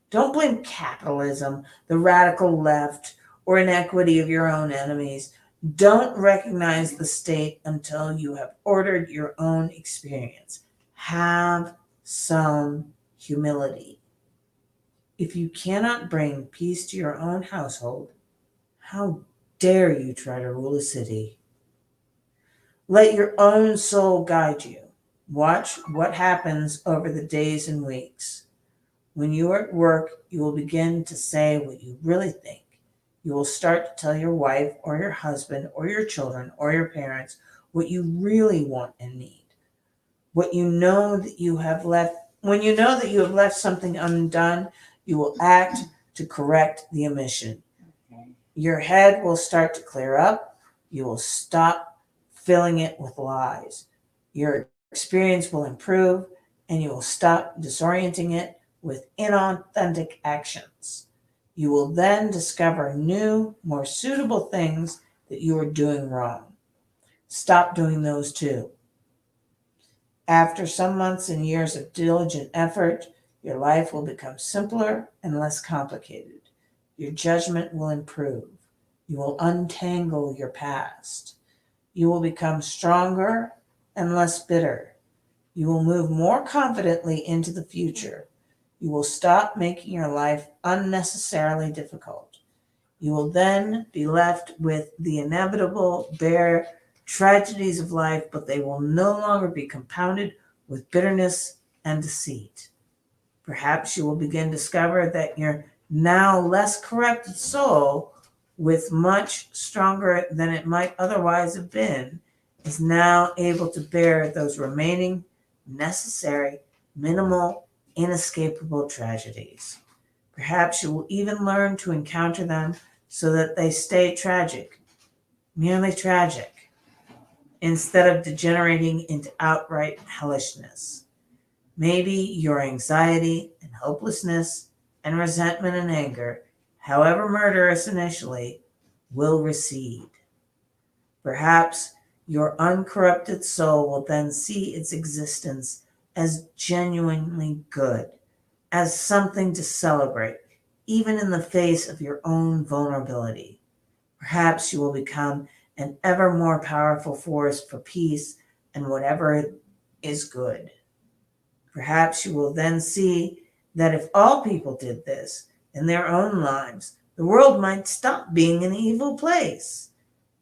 Don't blame capitalism, the radical left, or inequity of your own enemies. Don't recognize the state until you have ordered your own experience. Have some humility. If you cannot bring peace to your own household, how dare you try to rule a city? Let your own soul guide you. Watch what happens over the days and weeks. When you are at work, you will begin to say what you really think. You will start to tell your wife or your husband or your children or your parents what you really want and need. When you know that you have left something undone, you will act to correct the omission. Your head will start to clear up. You will stop filling it with lies. Your experience will improve, and you will stop disorienting it with inauthentic actions. You will then discover new, more suitable things that you are doing wrong. Stop doing those too. After some months and years of diligent effort, Your life will become simpler and less complicated. Your judgment will improve. You will untangle your past. You will become stronger and less bitter. You will move more confidently into the future. You will stop making your life unnecessarily difficult. You will then be left with the inevitable, bare tragedies of life, but they will no longer be compounded with bitterness and deceit. Perhaps you will begin to discover that your now less corrupted soul, with much stronger than it might otherwise have been, is now able to bear those remaining, necessary, minimal, inescapable tragedies. Perhaps you will even learn to encounter them so that they stay tragic, merely tragic, instead of degenerating into outright hellishness. Maybe your anxiety and hopelessness and resentment and anger, however murderous initially, will recede. Perhaps your uncorrupted soul will then see its existence as genuinely good, as something to celebrate, even in the face of your own vulnerability. Perhaps you will become an ever more powerful force for peace and whatever is good. Perhaps you will then see that if all people did this in their own lives, the world might stop being an evil place.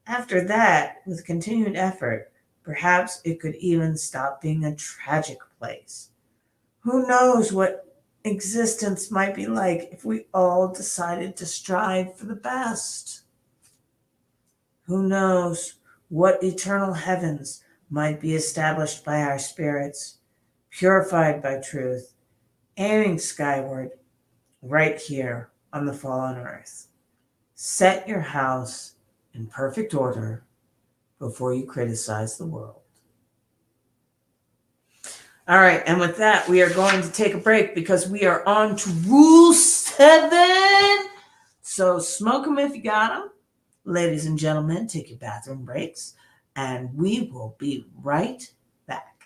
After that, with continued effort, perhaps it could even stop being a tragic place. Who knows what existence might be like if we all decided to strive for the best? Who knows what eternal heavens might be established by our spirits, purified by truth, aiming skyward, right here on the fallen earth. Set your house in perfect order before you criticize the world. All right, and with that, we are going to take a break because we are on to Rule 7. So smoke them if you got them. Ladies and gentlemen, take your bathroom breaks, and we will be right back.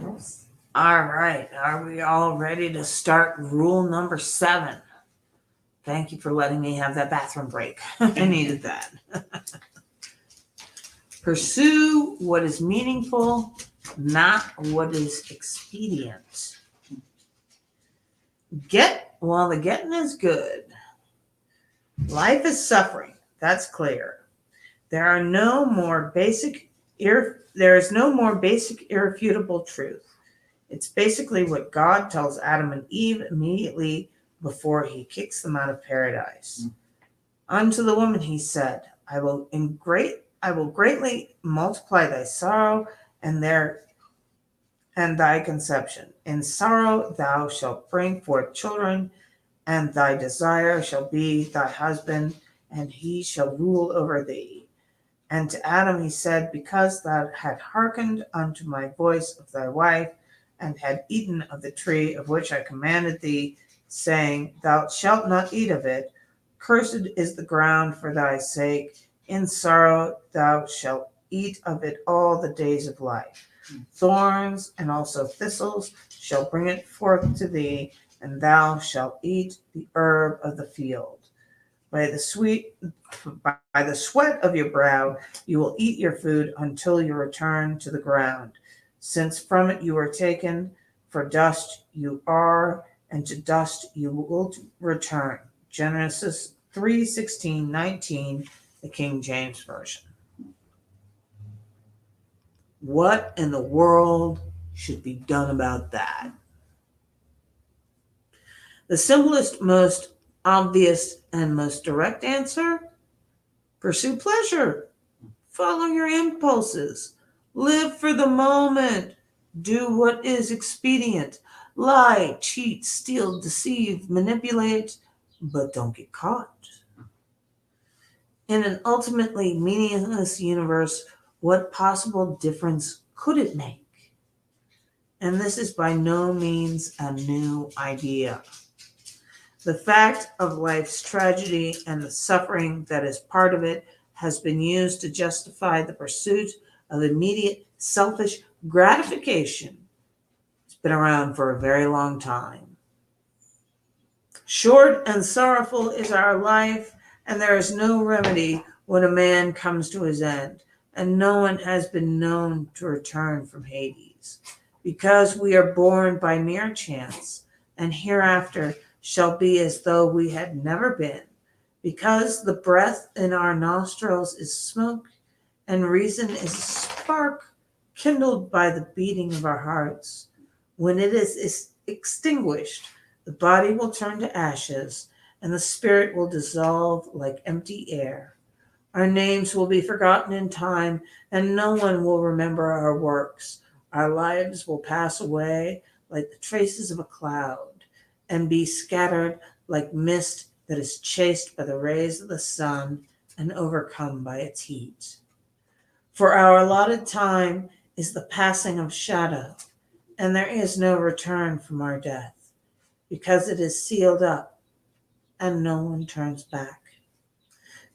All right. Are we all ready to start rule number 7? Thank you for letting me have that bathroom break. I needed that. Pursue what is meaningful, not what is expedient. Get while the getting is good. Life is suffering. That's clear. There is no more basic irrefutable truth. It's basically what God tells Adam and Eve immediately before he kicks them out of paradise. Unto the woman he said, I will greatly multiply thy sorrow and thy conception. In sorrow thou shalt bring forth children, and thy desire shall be thy husband, and he shall rule over thee. And to Adam he said, because thou hast hearkened unto my voice of thy wife, and had eaten of the tree of which I commanded thee, saying, thou shalt not eat of it, cursed is the ground for thy sake. In sorrow thou shalt eat of it all the days of life. Thorns and also thistles shall bring it forth to thee, and thou shalt eat the herb of the field. By the sweat of your brow you will eat your food until you return to the ground, since from it you were taken, for dust you are, and to dust you will return. Genesis 3:16-19, the King James Version. What in the world should be done about that? The simplest, most obvious, and most direct answer: pursue pleasure. Follow your impulses. Live for the moment. Do what is expedient. Lie, cheat, steal, deceive, manipulate, but don't get caught. In an ultimately meaningless universe, what possible difference could it make? And this is by no means a new idea. The fact of life's tragedy and the suffering that is part of it has been used to justify the pursuit of immediate selfish gratification. It's been around for a very long time. Short and sorrowful is our life, and there is no remedy when a man comes to his end, and no one has been known to return from Hades, because we are born by mere chance, and hereafter shall be as though we had never been, because the breath in our nostrils is smoke, and reason is a spark kindled by the beating of our hearts. When it is extinguished, the body will turn to ashes, and the spirit will dissolve like empty air. Our names will be forgotten in time, and no one will remember our works. Our lives will pass away like the traces of a cloud, and be scattered like mist that is chased by the rays of the sun and overcome by its heat. For our allotted time is the passing of shadow, and there is no return from our death, because it is sealed up, and no one turns back.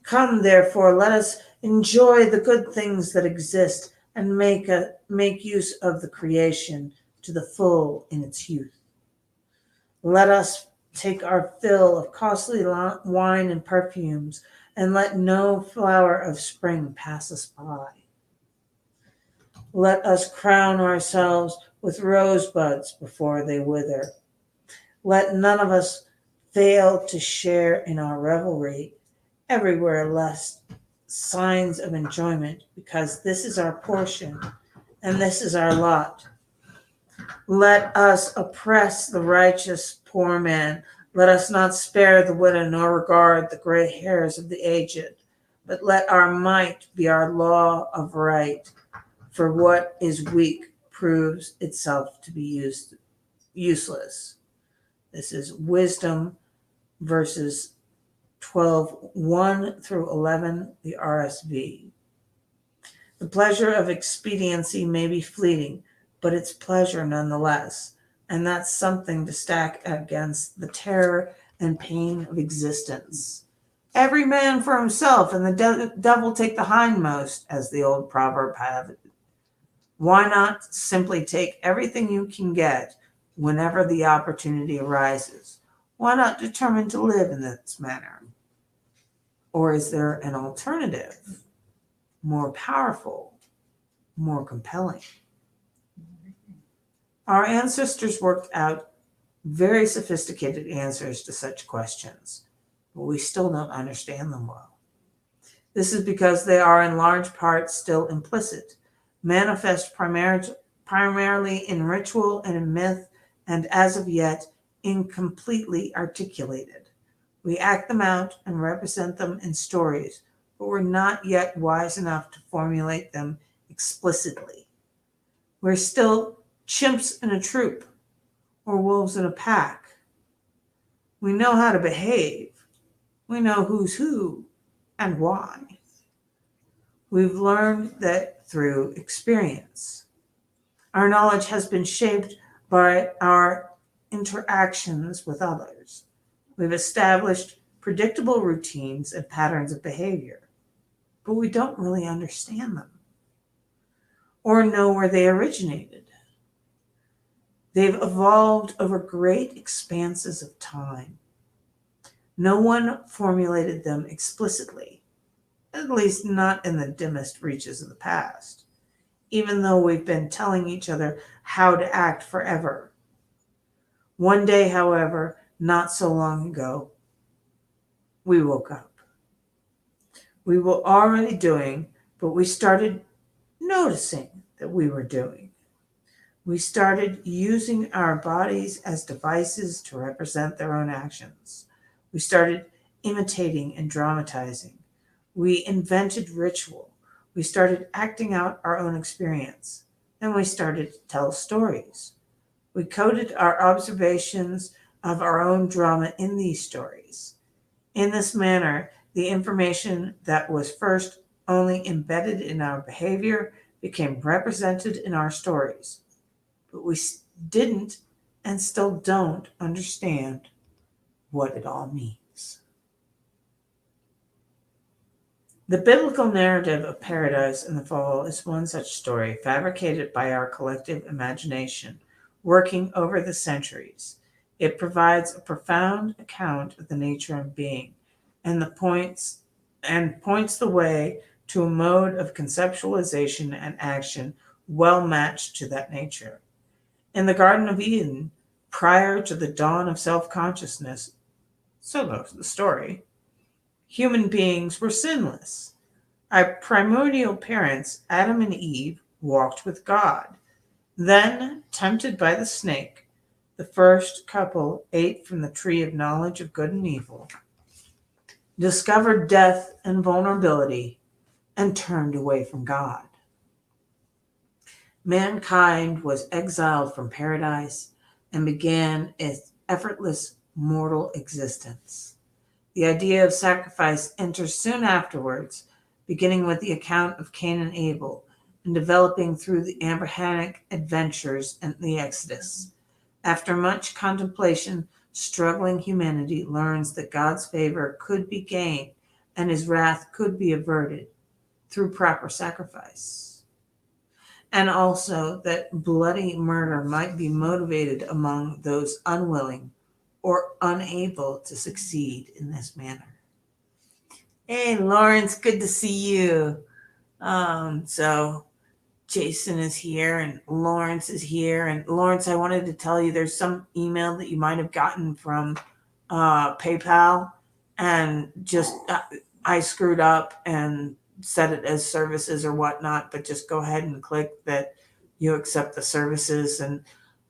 Come, therefore, let us enjoy the good things that exist, and make use of the creation to the full in its youth. Let us take our fill of costly wine and perfumes, and let no flower of spring pass us by. Let us crown ourselves with rosebuds before they wither. Let none of us fail to share in our revelry, everywhere less signs of enjoyment, because this is our portion, and this is our lot. Let us oppress the righteous poor man. Let us not spare the widow, nor regard the gray hairs of the aged. But let our might be our law of right. For what is weak proves itself to be useless. This is Wisdom, verses 12:1-11, the RSV. The pleasure of expediency may be fleeting, but it's pleasure nonetheless, and that's something to stack against the terror and pain of existence. Every man for himself, and the devil take the hindmost, as the old proverb have it. Why not simply take everything you can get whenever the opportunity arises? Why not determine to live in this manner? Or is there an alternative, more powerful, more compelling? Our ancestors worked out very sophisticated answers to such questions, but we still don't understand them well. This is because they are in large part still implicit, manifest primarily in ritual and in myth, and as of yet, incompletely articulated. We act them out and represent them in stories, but we're not yet wise enough to formulate them explicitly. We're still chimps in a troop or wolves in a pack. We know how to behave. We know who's who and why. We've learned that through experience. Our knowledge has been shaped by our interactions with others. We've established predictable routines and patterns of behavior, but we don't really understand them or know where they originated. They've evolved over great expanses of time. No one formulated them explicitly, at least not in the dimmest reaches of the past, even though we've been telling each other how to act forever. One day, however, not so long ago, we woke up. We were already doing, but we started noticing that we were doing. We started using our bodies as devices to represent their own actions. We started imitating and dramatizing. We invented ritual. We started acting out our own experience. And we started to tell stories. We coded our observations of our own drama in these stories. In this manner, the information that was first only embedded in our behavior became represented in our stories. But we didn't and still don't understand what it all means. The biblical narrative of paradise and the fall is one such story fabricated by our collective imagination, working over the centuries. It provides a profound account of the nature of being and points the way to a mode of conceptualization and action well matched to that nature. In the Garden of Eden, prior to the dawn of self-consciousness, so goes the story, human beings were sinless. Our primordial parents, Adam and Eve, walked with God. Then, tempted by the snake, the first couple ate from the tree of knowledge of good and evil, discovered death and vulnerability, and turned away from God. Mankind was exiled from paradise and began its effortless mortal existence. The idea of sacrifice enters soon afterwards, beginning with the account of Cain and Abel and developing through the Abrahamic adventures and the Exodus. After much contemplation, struggling humanity learns that God's favor could be gained and his wrath could be averted through proper sacrifice. And also that bloody murder might be motivated among those unwilling or unable to succeed in this manner. Hey, Lawrence, good to see you. So Jason is here and Lawrence is here. And Lawrence, I wanted to tell you there's some email that you might have gotten from PayPal, and just I screwed up and set it as services or whatnot, but just go ahead and click that you accept the services. And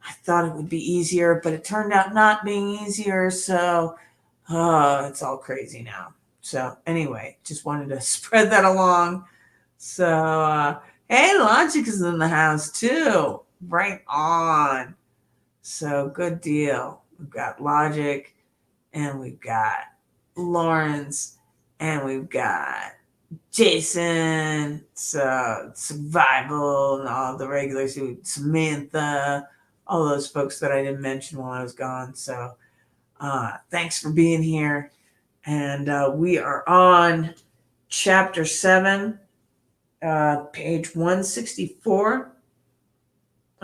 I thought it would be easier, but it turned out not being easier. So it's all crazy now. So anyway, just wanted to spread that along. So, hey, Logic is in the house too. Right on. So good deal. We've got Logic and we've got Lawrence and we've got Jason, Survival, and all the regulars, Samantha, all those folks that I didn't mention while I was gone. So thanks for being here. And we are on Chapter 7, page 164.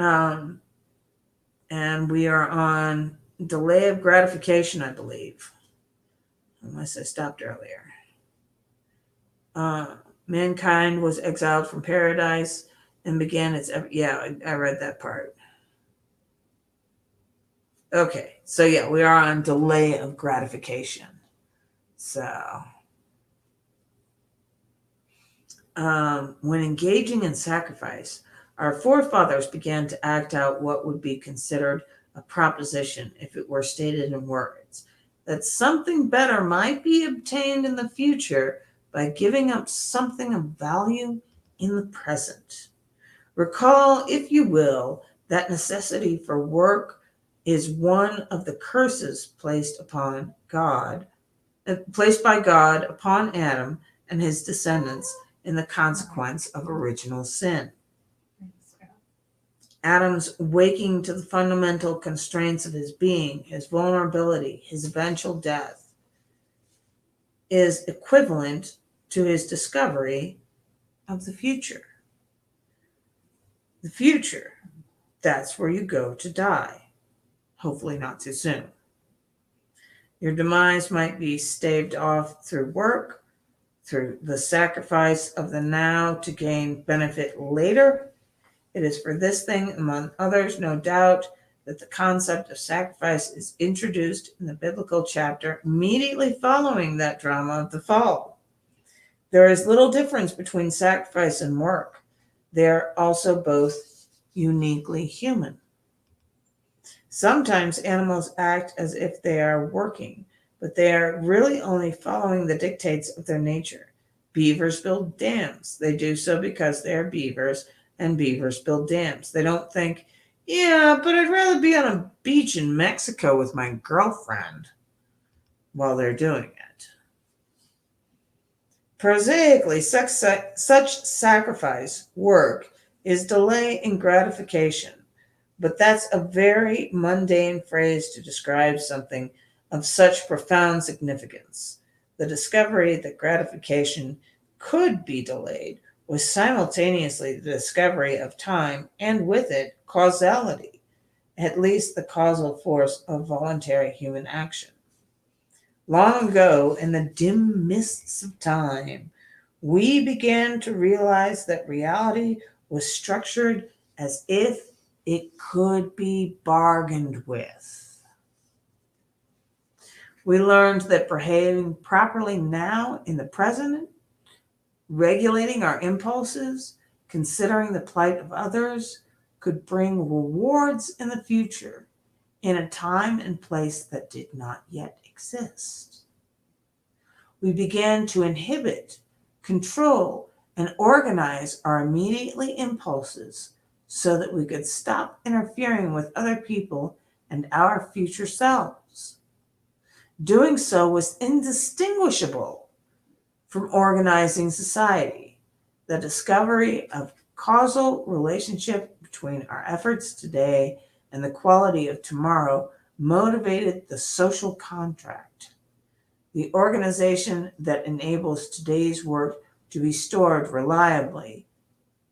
And we are on delay of gratification, I believe, unless I stopped earlier. Mankind was exiled from paradise and began its... Yeah, I read that part. Okay, so yeah, we are on delay of gratification. So, when engaging in sacrifice, our forefathers began to act out what would be considered a proposition if it were stated in words, that something better might be obtained in the future by giving up something of value in the present. Recall, if you will, that necessity for work is one of the curses placed by God upon Adam and his descendants in the consequence of original sin. Adam's waking to the fundamental constraints of his being, his vulnerability, his eventual death, is equivalent to his discovery of the future. The future, that's where you go to die. Hopefully not too soon. Your demise might be staved off through work, through the sacrifice of the now to gain benefit later. It is for this thing, among others, no doubt, that the concept of sacrifice is introduced in the biblical chapter immediately following that drama of the fall. There is little difference between sacrifice and work. They are also both uniquely human. Sometimes animals act as if they are working, but they are really only following the dictates of their nature. Beavers build dams. They do so because they are beavers, and beavers build dams. They don't think, yeah, but I'd rather be on a beach in Mexico with my girlfriend while they're doing it. Prosaically, such sacrifice, work, is delay in gratification. But that's a very mundane phrase to describe something of such profound significance. The discovery that gratification could be delayed was simultaneously the discovery of time and with it causality, at least the causal force of voluntary human action. Long ago, in the dim mists of time, we began to realize that reality was structured as if it could be bargained with. We learned that behaving properly now in the present, regulating our impulses, considering the plight of others, could bring rewards in the future in a time and place that did not yet exist. We began to inhibit, control, and organize our immediately impulses so that we could stop interfering with other people and our future selves. Doing so was indistinguishable from organizing society. The discovery of causal relationship between our efforts today and the quality of tomorrow motivated the social contract, the organization that enables today's work to be stored reliably,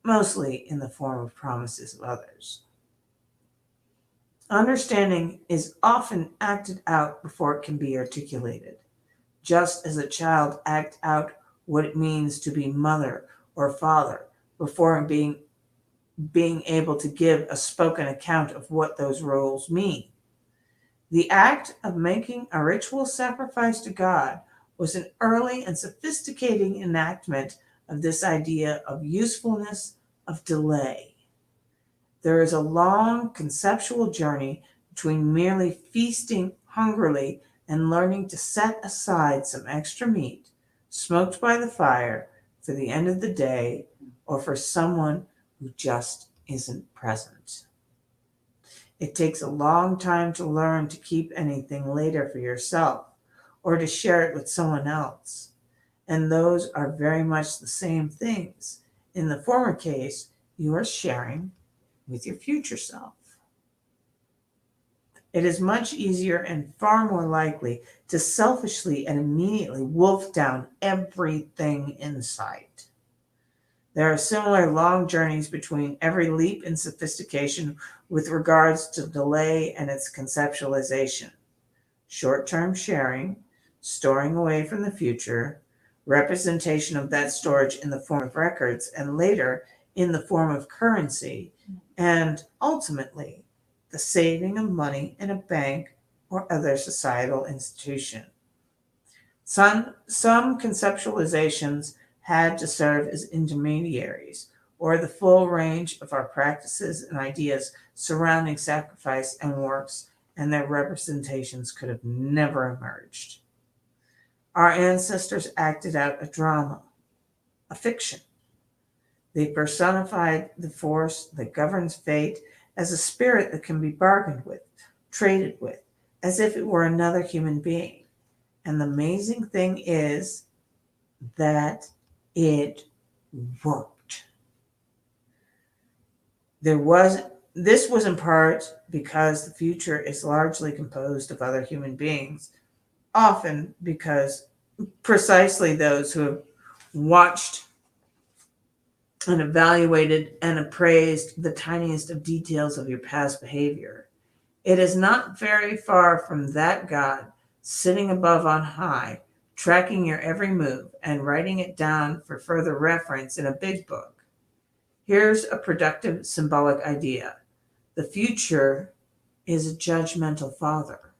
mostly in the form of promises of others. Understanding is often acted out before it can be articulated, just as a child acts out what it means to be mother or father before being able to give a spoken account of what those roles mean. The act of making a ritual sacrifice to God was an early and sophisticated enactment of this idea of usefulness of delay. There is a long conceptual journey between merely feasting hungrily and learning to set aside some extra meat, smoked by the fire, for the end of the day or for someone who just isn't present. It takes a long time to learn to keep anything later for yourself or to share it with someone else. And those are very much the same things. In the former case, you are sharing with your future self. It is much easier and far more likely to selfishly and immediately wolf down everything in sight There are similar long journeys between every leap in sophistication with regards to delay and its conceptualization. Short-term sharing, storing away from the future, representation of that storage in the form of records, and later in the form of currency, and ultimately the saving of money in a bank or other societal institution. Some conceptualizations had to serve as intermediaries, or the full range of our practices and ideas surrounding sacrifice and works and their representations could have never emerged. Our ancestors acted out a drama, a fiction. They personified the force that governs fate as a spirit that can be bargained with, traded with, as if it were another human being. And the amazing thing is that it worked. This was in part because the future is largely composed of other human beings, often because precisely those who have watched and evaluated and appraised the tiniest of details of your past behavior. It is not very far from that God sitting above on high, tracking your every move and writing it down for further reference in a big book. Here's a productive symbolic idea. The future is a judgmental father.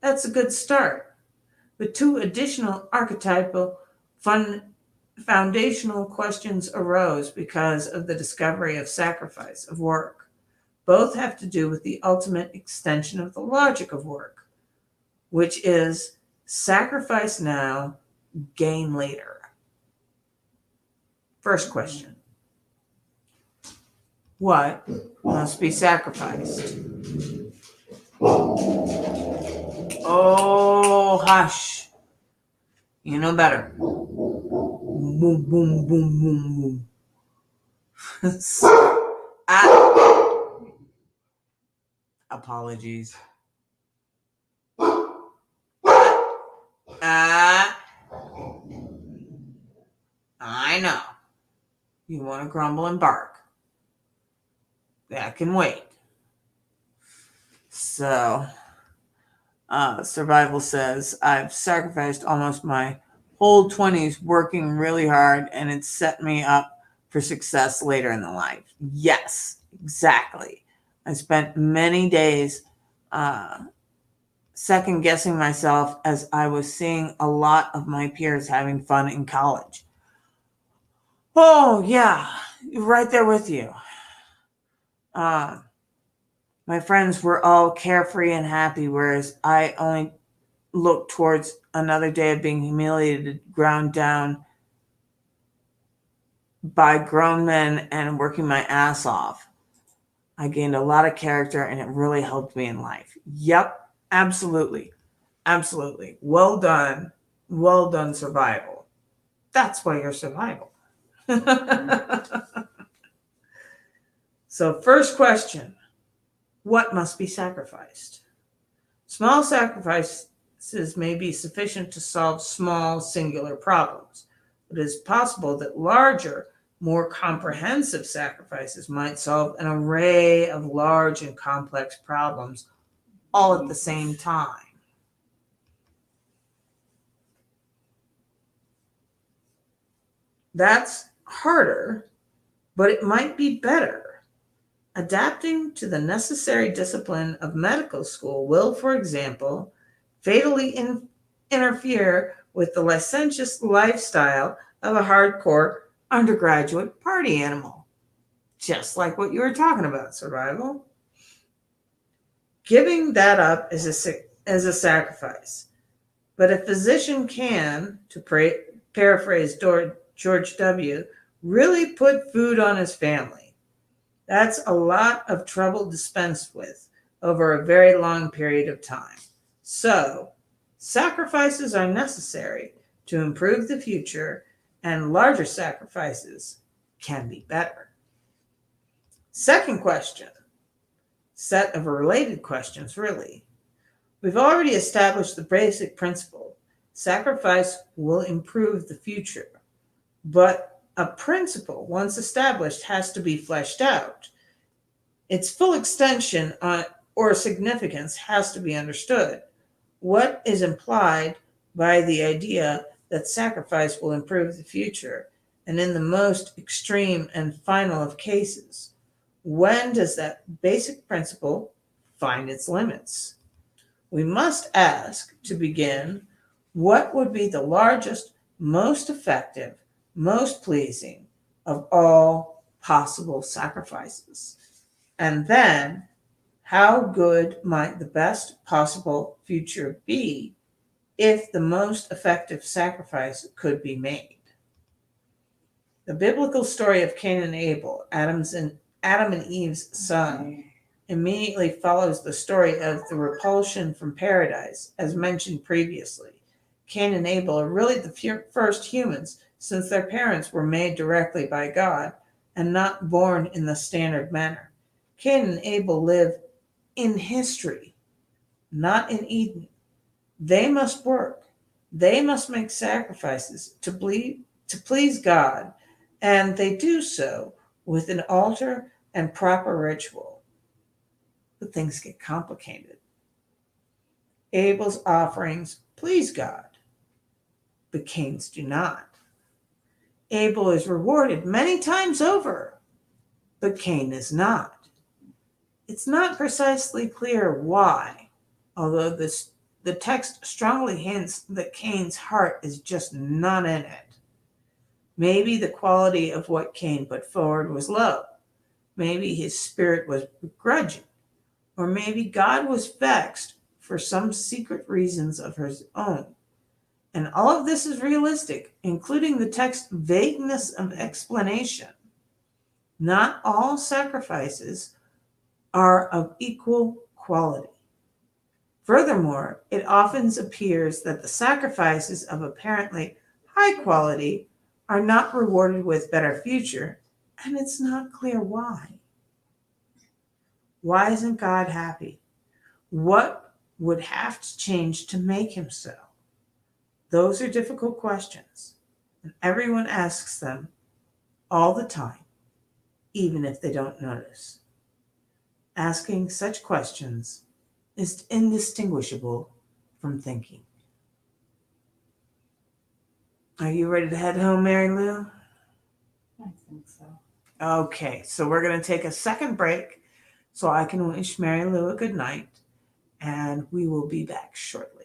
That's a good start. But two additional archetypal foundational questions arose because of the discovery of sacrifice, of work. Both have to do with the ultimate extension of the logic of work, which is sacrifice now, gain later. First question. What must be sacrificed? Oh, hush. You know better. Boom, boom, boom, boom, boom. Apologies. I know. You want to grumble and bark. That can wait. So, Survival says, I've sacrificed almost my whole 20s working really hard, and it's set me up for success later in the life. Yes, exactly. I spent many days second guessing myself as I was seeing a lot of my peers having fun in college. Oh, yeah, right there with you. My friends were all carefree and happy, whereas I only looked towards another day of being humiliated, ground down by grown men and working my ass off. I gained a lot of character, and it really helped me in life. Yep, absolutely. Absolutely. Well done. Well done, Survival. That's why you're Survival. So, first question. What must be sacrificed? Small sacrifices may be sufficient to solve small, singular problems. It is possible that larger, more comprehensive sacrifices might solve an array of large and complex problems all at the same time. That's harder, but it might be better. Adapting to the necessary discipline of medical school will, for example, fatally interfere with the licentious lifestyle of a hardcore undergraduate party animal. Just like what you were talking about, Survival. Giving that up is a sacrifice. But a physician can, to paraphrase George W., really put food on his family. That's a lot of trouble dispensed with over a very long period of time. So, sacrifices are necessary to improve the future, and larger sacrifices can be better. Second question, set of related questions, really. We've already established the basic principle. Sacrifice will improve the future, but A principle, once established, has to be fleshed out. Its full extension or significance has to be understood. What is implied by the idea that sacrifice will improve the future? And in the most extreme and final of cases, when does that basic principle find its limits? We must ask, to begin, what would be the largest, most effective, most pleasing of all possible sacrifices? And then, how good might the best possible future be if the most effective sacrifice could be made? The biblical story of Cain and Abel, Adam and Eve's son, immediately follows the story of the repulsion from paradise, as mentioned previously. Cain and Abel are really the first humans, since their parents were made directly by God and not born in the standard manner. Cain and Abel live in history, not in Eden. They must work. They must make sacrifices to please God, and they do so with an altar and proper ritual. But things get complicated. Abel's offerings please God, but Cain's do not. Abel is rewarded many times over, but Cain is not. It's not precisely clear why, although the text strongly hints that Cain's heart is just not in it. Maybe the quality of what Cain put forward was low. Maybe his spirit was begrudging. Or maybe God was vexed for some secret reasons of his own. And all of this is realistic, including the text's vagueness of explanation. Not all sacrifices are of equal quality. Furthermore, it often appears that the sacrifices of apparently high quality are not rewarded with better future, and it's not clear why. Why isn't God happy? What would have to change to make him so? Those are difficult questions, and everyone asks them all the time, even if they don't notice. Asking such questions is indistinguishable from thinking. Are you ready to head home, Mary Lou? I think so. Okay, so we're going to take a second break so I can wish Mary Lou a good night, and we will be back shortly.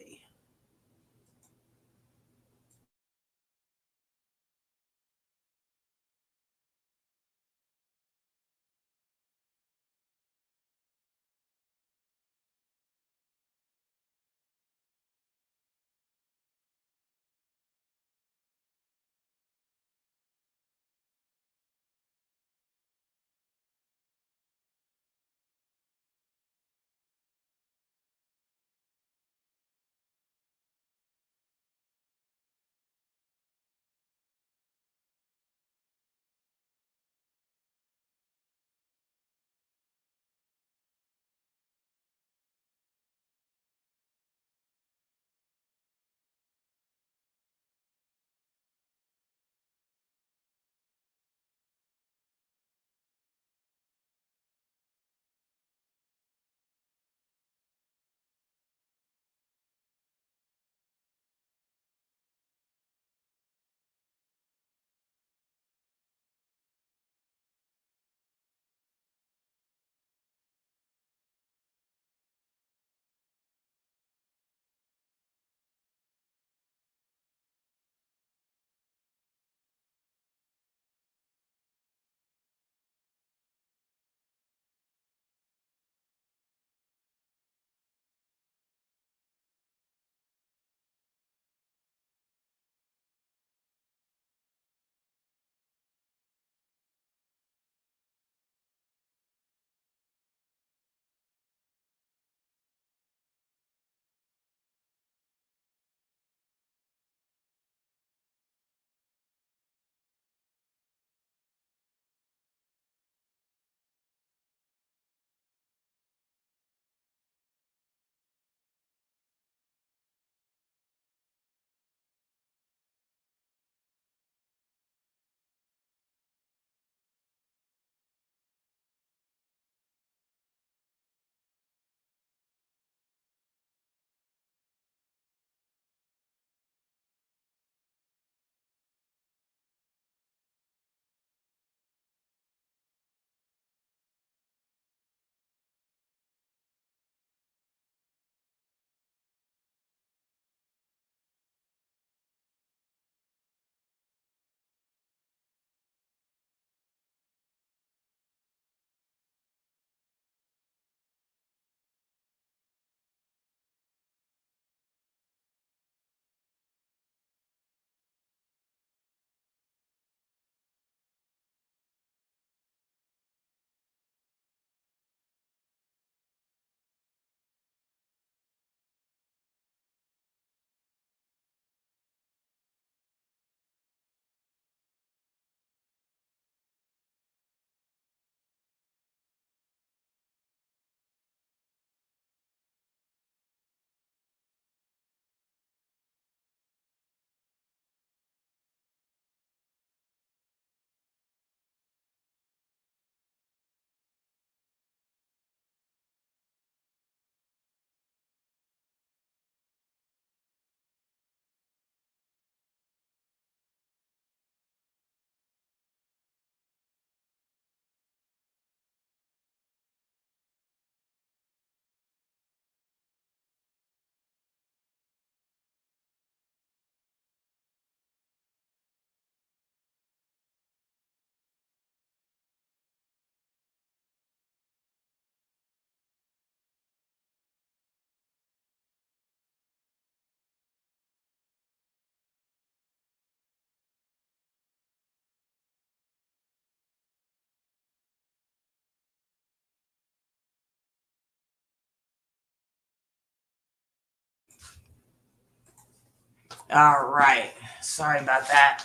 All right. Sorry about that.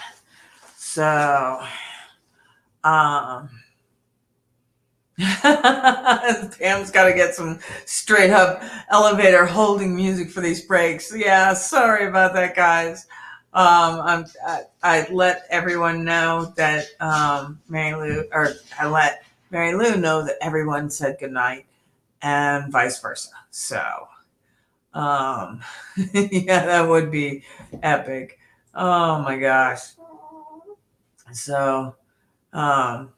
So, um, Pam's got to get some straight up elevator holding music for these breaks. Yeah, sorry about that, guys. I let everyone know that I let Mary Lou know that everyone said goodnight, and vice versa. So, yeah, that would be epic. Oh my gosh. So, um,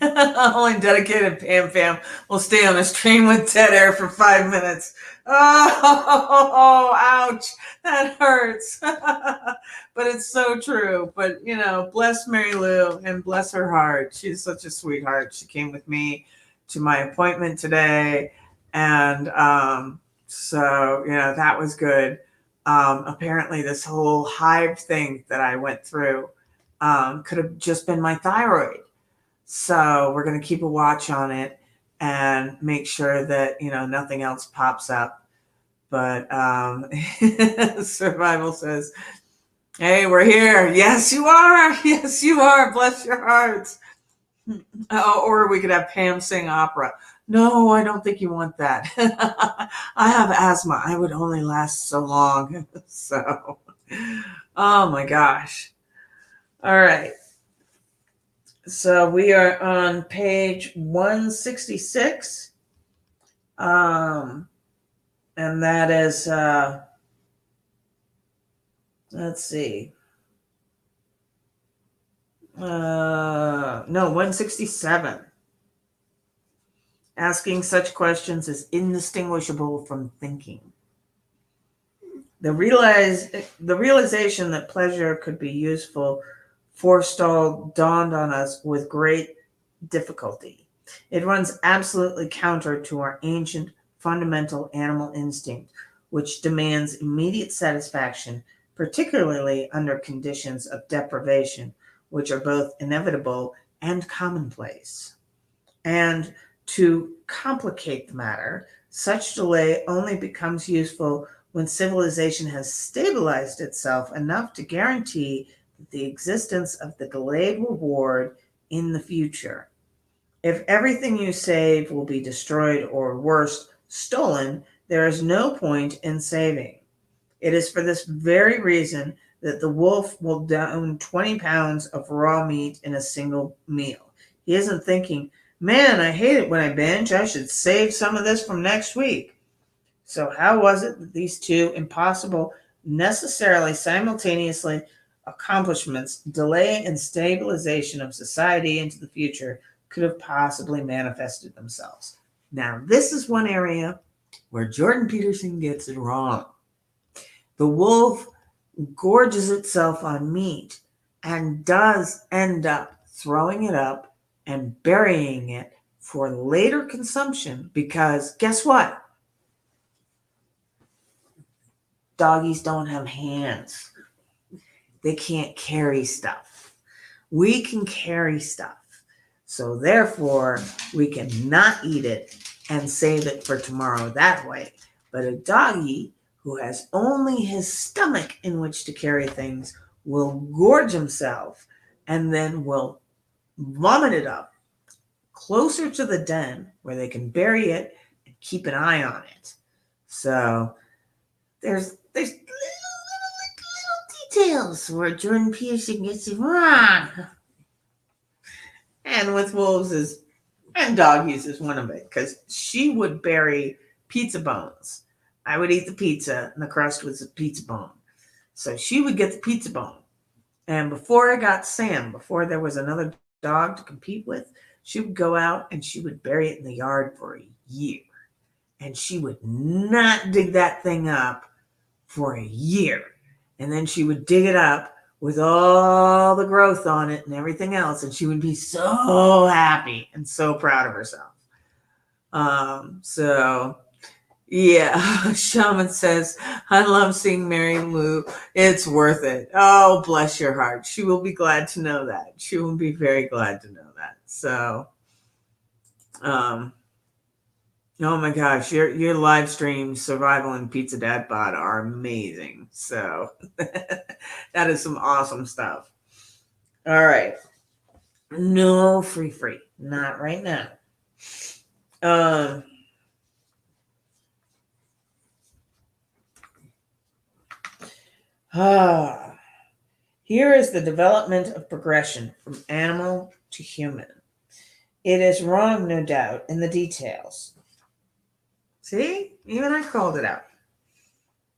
only dedicated Pam Fam will stay on the stream with dead air for 5 minutes. Oh, ouch. That hurts. But it's so true. But, bless Mary Lou and bless her heart. She's such a sweetheart. She came with me to my appointment today. And so, that was good. Apparently, this whole hive thing that I went through could have just been my thyroid. So we're going to keep a watch on it and make sure that, nothing else pops up. But Survival says, hey, we're here. Yes, you are. Yes, you are. Bless your hearts. Or we could have Pam sing opera. No, I don't think you want that. I have asthma. I would only last so long. So, oh my gosh. All right. So we are on page 166. And that is, let's see. No, 167. Asking such questions is indistinguishable from thinking. The realization that pleasure could be useful forestalled dawned on us with great difficulty. It runs absolutely counter to our ancient fundamental animal instinct, which demands immediate satisfaction, particularly under conditions of deprivation, which are both inevitable and commonplace. And to complicate the matter, such delay only becomes useful when civilization has stabilized itself enough to guarantee the existence of the delayed reward in the future. If everything you save will be destroyed or worse, stolen, there is no point in saving. It is for this very reason that the wolf will down 20 pounds of raw meat in a single meal. He isn't thinking, man, I hate it when I binge. I should save some of this from next week. So how was it that these two impossible, necessarily simultaneously accomplishments, delay and stabilization of society into the future, could have possibly manifested themselves? Now, this is one area where Jordan Peterson gets it wrong. The wolf gorges itself on meat and does end up throwing it up and burying it for later consumption because guess what? Doggies don't have hands. They can't carry stuff. We can carry stuff. So therefore, we can not eat it and save it for tomorrow that way. But a doggy who has only his stomach in which to carry things will gorge himself and then will vomit it up closer to the den where they can bury it and keep an eye on it. So there's little details where Jordan Peterson gets it wrong. And with wolves and doggies is one of it, because she would bury pizza bones. I would eat the pizza, and the crust was a pizza bone. So she would get the pizza bone. And before I got Sam, before there was another dog to compete with, she would go out and she would bury it in the yard for a year. And she would not dig that thing up for a year. And then she would dig it up with all the growth on it and everything else. And she would be so happy and so proud of herself. So yeah, Shaman says, I love seeing Mary Lou. It's worth it. Oh, bless your heart. She will be glad to know that. She will be very glad to know that. So, Oh my gosh, your live streams, Survival and Pizza Dad Bod, are amazing. So that is some awesome stuff. All right. No free. Not right now. Um ah, Here is the development of progression from animal to human. It is wrong, no doubt, in the details. See? Even I called it out.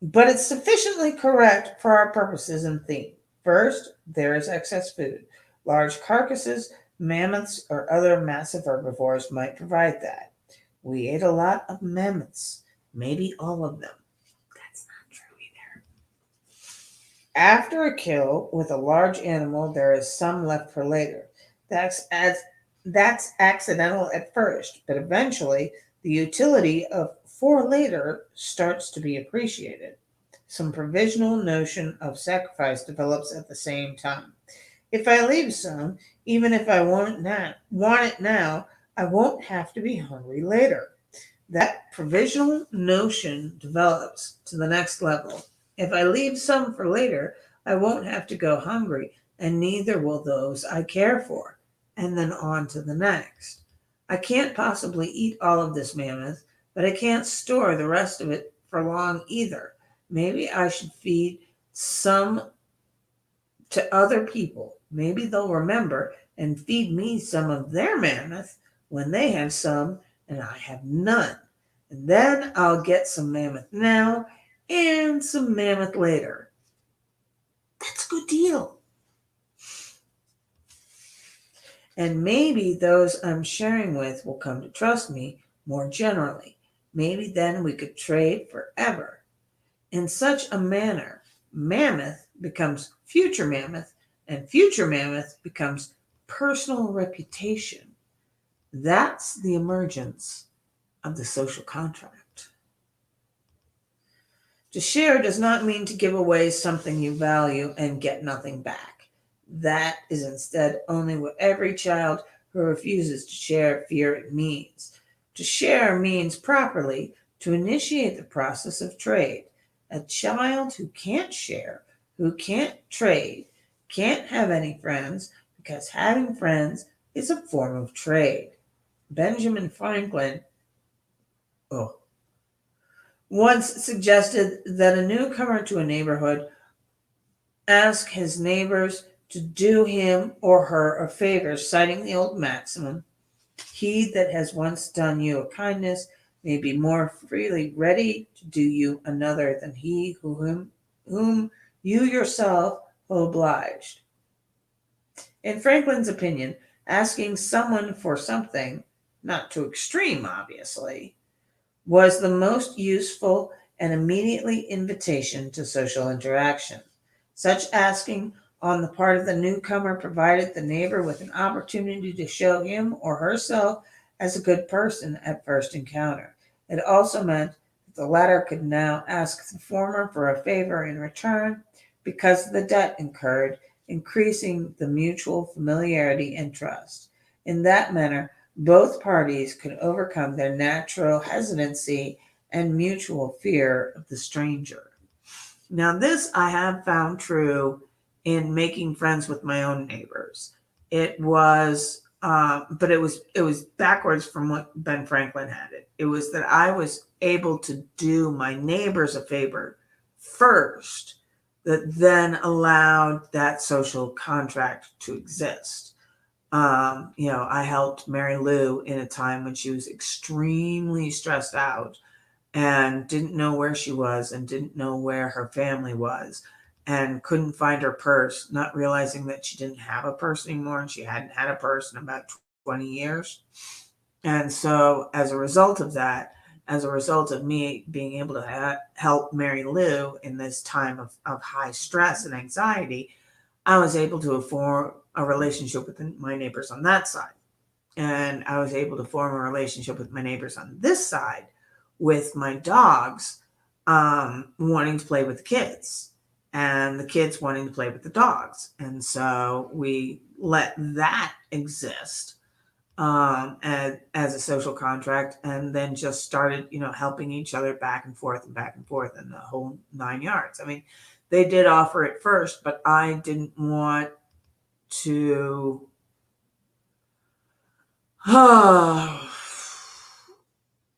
But it's sufficiently correct for our purposes and theme. First, there is excess food. Large carcasses, mammoths, or other massive herbivores might provide that. We ate a lot of mammoths, maybe all of them. That's not true either. After a kill with a large animal, there is some left for later. That's accidental at first, but eventually the utility of for later starts to be appreciated. Some provisional notion of sacrifice develops at the same time. If I leave some, even if I want it now, I won't have to be hungry later. That provisional notion develops to the next level. If I leave some for later, I won't have to go hungry, and neither will those I care for. And then on to the next. I can't possibly eat all of this mammoth, but I can't store the rest of it for long either. Maybe I should feed some to other people. Maybe they'll remember and feed me some of their mammoth when they have some and I have none. And then I'll get some mammoth now and some mammoth later. That's a good deal. And maybe those I'm sharing with will come to trust me more generally. Maybe then we could trade forever. In such a manner, mammoth becomes future mammoth, and future mammoth becomes personal reputation. That's the emergence of the social contract. To share does not mean to give away something you value and get nothing back. That is instead only what every child who refuses to share fear it means. To share means properly to initiate the process of trade. A child who can't share, who can't trade, can't have any friends because having friends is a form of trade. Benjamin Franklin once suggested that a newcomer to a neighborhood ask his neighbors to do him or her a favor, citing the old maxim, he that has once done you a kindness may be more freely ready to do you another than he whom you yourself have obliged. In Franklin's opinion, asking someone for something, not too extreme obviously, was the most useful and immediately invitation to social interaction. Such asking on the part of the newcomer provided the neighbor with an opportunity to show him or herself as a good person at first encounter. It also meant that the latter could now ask the former for a favor in return because of the debt incurred, increasing the mutual familiarity and trust. In that manner, both parties could overcome their natural hesitancy and mutual fear of the stranger. Now, this I have found true in making friends with my own neighbors. But it was backwards from what Ben Franklin had it. It was that I was able to do my neighbors a favor first, that then allowed that social contract to exist. I helped Mary Lou in a time when she was extremely stressed out and didn't know where she was and didn't know where her family was and couldn't find her purse, not realizing that she didn't have a purse anymore and she hadn't had a purse in about 20 years. And so, as a result of that, as a result of me being able to help Mary Lou in this time of high stress and anxiety, I was able to form a relationship with my neighbors on that side. And I was able to form a relationship with my neighbors on this side with my dogs wanting to play with the kids and the kids wanting to play with the dogs. And so we let that exist as a social contract, and then just started, helping each other back and forth and the whole 9 yards. I mean, they did offer it first, but I didn't want to.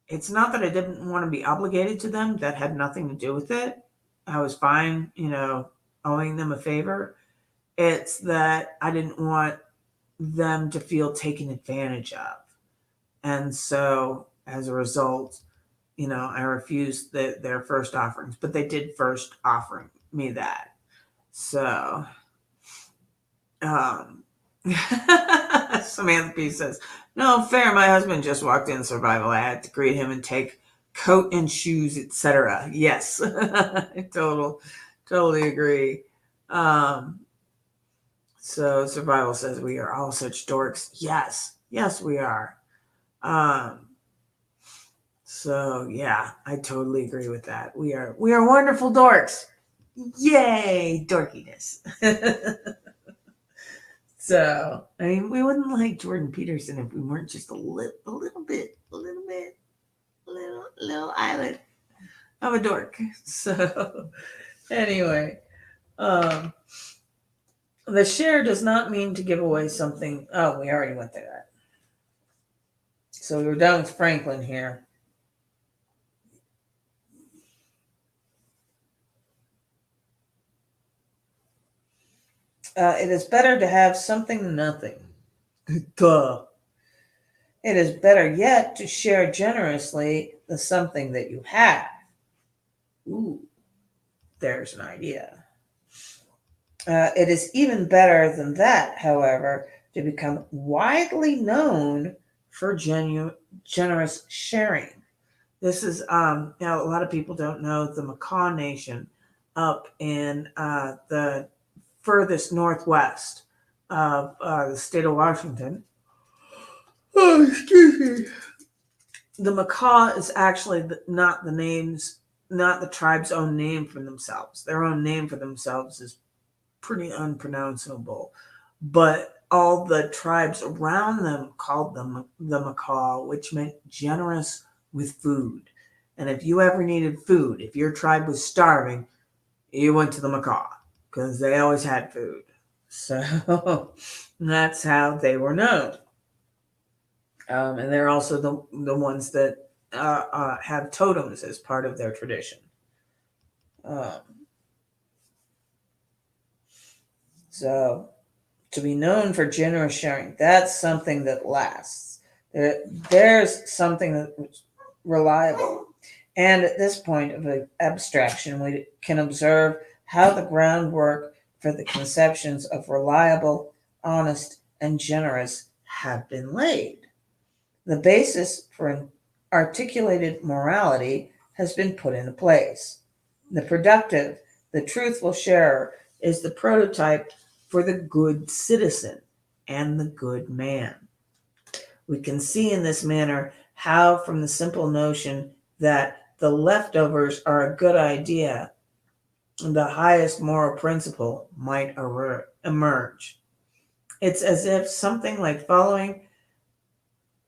It's not that I didn't want to be obligated to them. That had nothing to do with it. I was fine, owing them a favor. It's that I didn't want them to feel taken advantage of. And so as a result, I refused their first offerings, but they did first offer me that. So, Samantha P says, "No fair. My husband just walked in survival. I had to greet him and take coat and shoes, etc." Yes, I totally agree. So survival says we are all such dorks. Yes, we are. So yeah, I totally agree with that. We are wonderful dorks. Yay, dorkiness. So, I mean, we wouldn't like Jordan Peterson if we weren't just a little island of a dork. So, anyway, the share does not mean to give away something. Oh, we already went through that. So we were done with Franklin here. It is better to have something than nothing. Duh. It is better yet to share generously the something that you have. Ooh, there's an idea. It is even better than that, however, to become widely known for generous sharing. This is, now a lot of people don't know the Macaw Nation up in the furthest northwest of the state of Washington. Oh, excuse me. The Macaw is actually not the tribe's own name for themselves. Their own name for themselves is pretty unpronounceable, but all the tribes around them called them the Macaw, which meant generous with food. And if you ever needed food, if your tribe was starving, you went to the Macaw because they always had food. So that's how they were known. And they're also the ones that have totems as part of their tradition. So to be known for generous sharing, that's something that lasts. There's something that's reliable. And at this point of abstraction, we can observe how the groundwork for the conceptions of reliable, honest, and generous have been laid. The basis for an articulated morality has been put into place. The productive, the truthful sharer is the prototype for the good citizen and the good man. We can see in this manner how, from the simple notion that the leftovers are a good idea, the highest moral principle might emerge. It's as if something like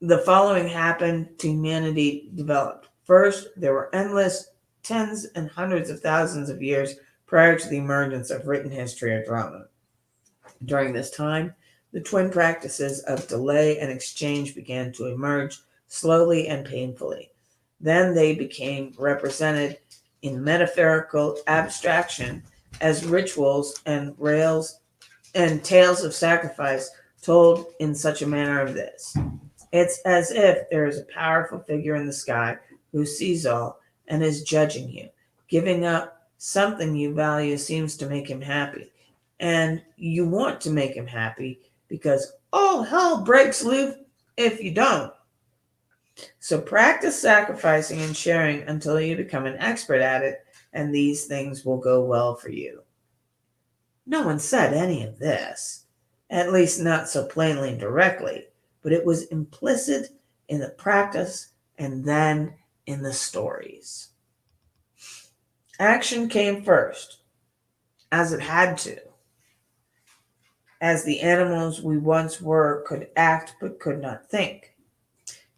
the following happened to humanity developed. First, there were endless tens and hundreds of thousands of years prior to the emergence of written history or drama. During this time, the twin practices of delay and exchange began to emerge slowly and painfully. Then they became represented in metaphorical abstraction as rituals and tales of sacrifice told in such a manner of this. It's as if there is a powerful figure in the sky who sees all and is judging you. Giving up something you value seems to make him happy. And you want to make him happy because all hell breaks loose if you don't. So practice sacrificing and sharing until you become an expert at it, and these things will go well for you. No one said any of this, at least not so plainly and directly, but it was implicit in the practice and then in the stories. Action came first, as it had to. as the animals we once were could act but could not think.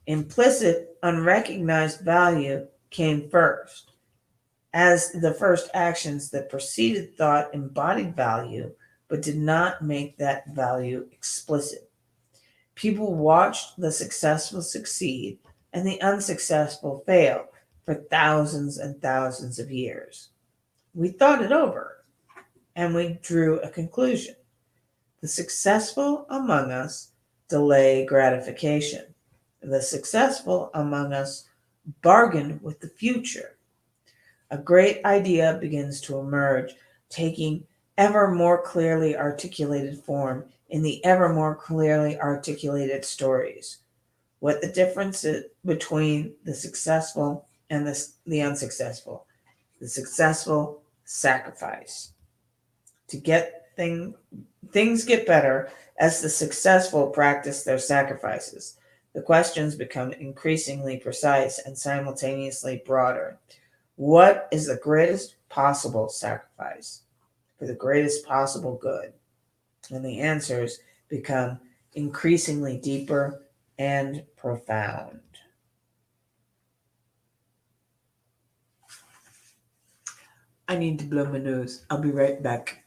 Implicit, unrecognized value came first, as the first actions that preceded thought embodied value but did not make that value explicit. People watched the successful succeed and the unsuccessful fail for thousands and thousands of years. We thought it over and we drew a conclusion. The successful among us delay gratification. The successful among us bargain with the future. A great idea begins to emerge, taking ever more clearly articulated form in the ever more clearly articulated stories. What the difference is between the successful and the unsuccessful. The successful sacrifice. To get things get better as the successful practice their sacrifices. The questions become increasingly precise and simultaneously broader. What is the greatest possible sacrifice for the greatest possible good? And the answers become increasingly deeper and profound. I need to blow my nose. I'll be right back.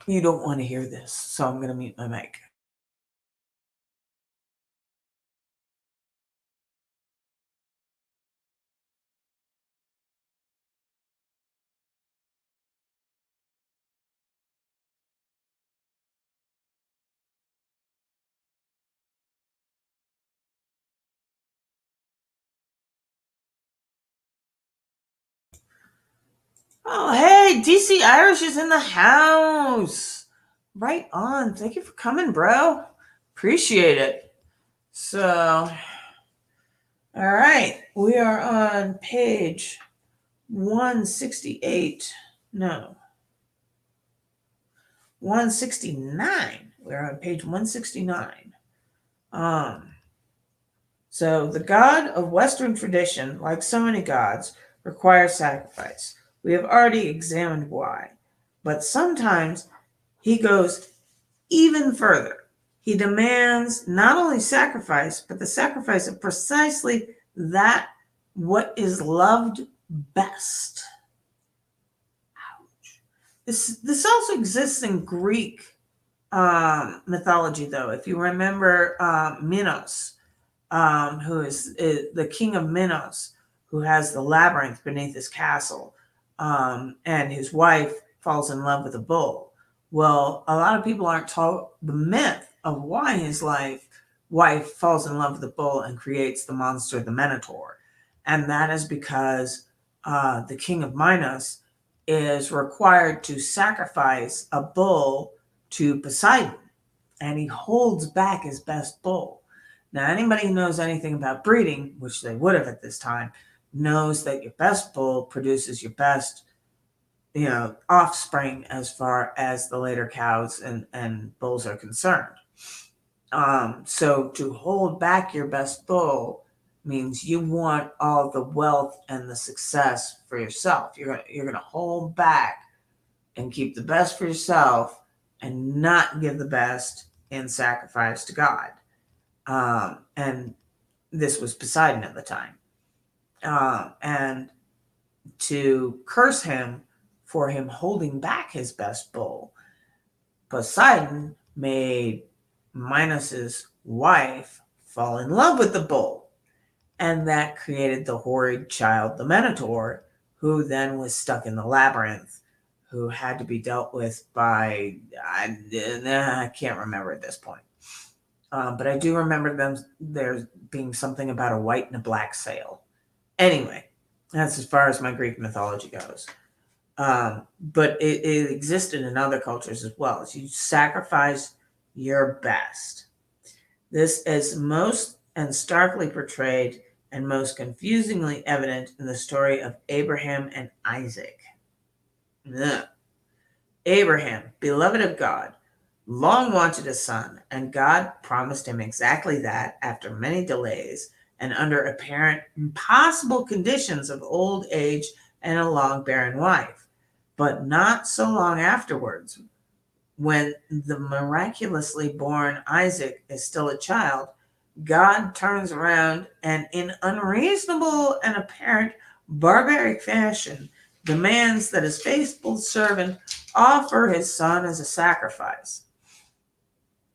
You don't want to hear this, so I'm going to mute my mic. Oh, hey, DC Irish is in the house. Right on. Thank you for coming, bro. Appreciate it. So, all right, we are on page 168. No, 169. We're on page 169. So the God of Western tradition, like so many gods, requires sacrifice. We have already examined why. But sometimes he goes even further. He demands not only sacrifice, but the sacrifice of precisely that what is loved best. Ouch. This also exists in Greek mythology, though. If you remember Minos, who is the king of Minos, who has the labyrinth beneath his castle, and his wife falls in love with a bull. Well, a lot of people aren't taught the myth of why his wife falls in love with the bull and creates the monster, the Minotaur. And that is because the king of Minos is required to sacrifice a bull to Poseidon, and he holds back his best bull. Now, anybody who knows anything about breeding, which they would have at this time, knows that your best bull produces your best, offspring as far as the later cows and bulls are concerned. So to hold back your best bull means you want all the wealth and the success for yourself. You're gonna hold back and keep the best for yourself and not give the best in sacrifice to God. And this was Poseidon at the time. And to curse him for him holding back his best bull, Poseidon made Minos's wife fall in love with the bull. And that created the horrid child, the Minotaur, who then was stuck in the labyrinth, who had to be dealt with by, I can't remember at this point. But I do remember there being something about a white and a black sail. Anyway, that's as far as my Greek mythology goes. But it existed in other cultures as well. As you sacrifice your best. This is most and starkly portrayed and most confusingly evident in the story of Abraham and Isaac. Ugh. Abraham, beloved of God, long wanted a son, and God promised him exactly that after many delays and under apparent impossible conditions of old age and a long barren wife. But not so long afterwards, when the miraculously born Isaac is still a child, God turns around and, in unreasonable and apparent barbaric fashion, demands that his faithful servant offer his son as a sacrifice.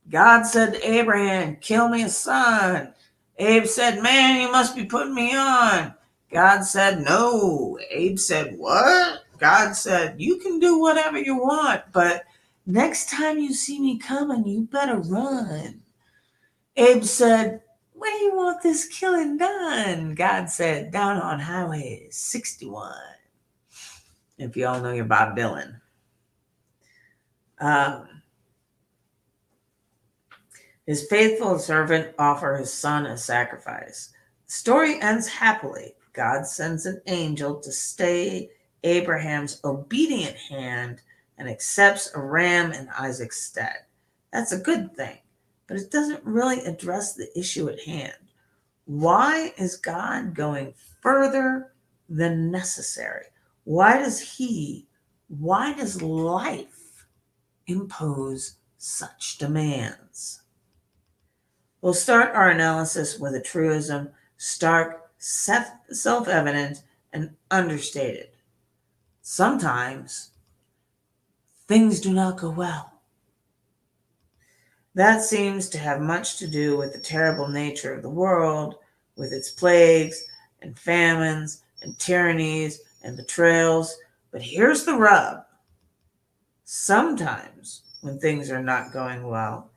God said to Abraham, "Kill me a son." Abe said, "Man, you must be putting me on." God said, "No." Abe said, "What?" God said, "You can do whatever you want, but next time you see me coming, you better run." Abe said, "Where do you want this killing done?" God said, "Down on Highway 61. If you all know your Bob Dylan. Um, His faithful servant offers his son as sacrifice. The story ends happily. God sends an angel to stay Abraham's obedient hand and accepts a ram in Isaac's stead. That's a good thing, but it doesn't really address the issue at hand. Why is God going further than necessary? Why does life impose such demands? We'll start our analysis with a truism stark, self-evident, and understated. Sometimes things do not go well. That seems to have much to do with the terrible nature of the world, with its plagues and famines and tyrannies and betrayals. But here's the rub. Sometimes, when things are not going well,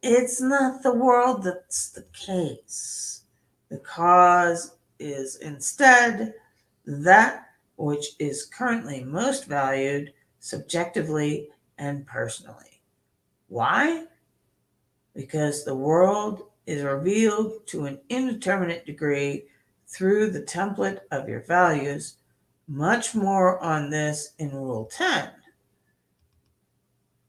it's not the world that's the case. The cause is instead that which is currently most valued subjectively and personally. Why? Because the world is revealed to an indeterminate degree through the template of your values. Much more on this in Rule 10.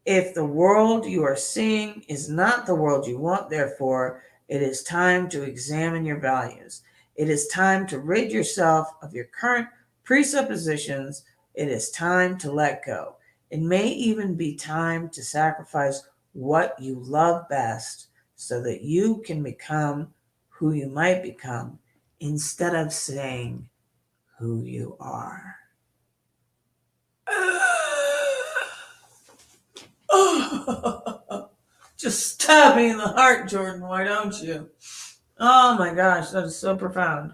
If the world you are seeing is not the world you want, therefore, it is time to examine your values. It is time to rid yourself of your current presuppositions. It is time to let go. It may even be time to sacrifice what you love best so that you can become who you might become instead of saying who you are. Just stab me in the heart, Jordan. Why don't you? Oh my gosh, that is so profound.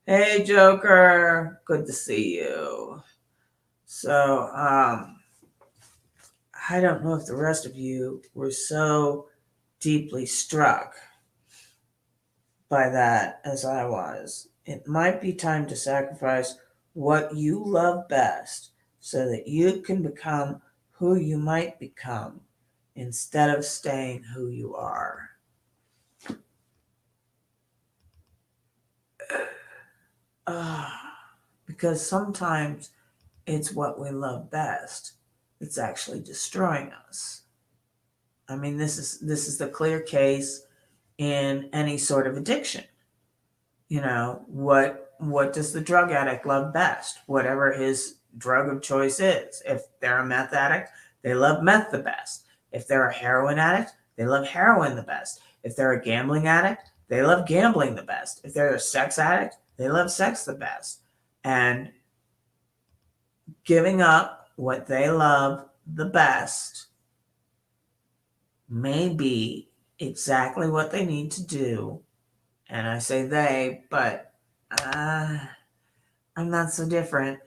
Hey, Joker. Good to see you. So, I don't know if the rest of you were so deeply struck by that as I was. It might be time to sacrifice what you love best so that you can become who you might become instead of staying who you are. Because sometimes it's what we love best that's actually destroying us. I mean, this is the clear case in any sort of addiction. You know, what does the drug addict love best? Whatever his drug of choice is. If they're a meth addict, they love meth the best. If they're a heroin addict, they love heroin the best. If they're a gambling addict, they love gambling the best. If they're a sex addict, they love sex the best. And giving up what they love the best may be exactly what they need to do. And I say they, but I'm not so different.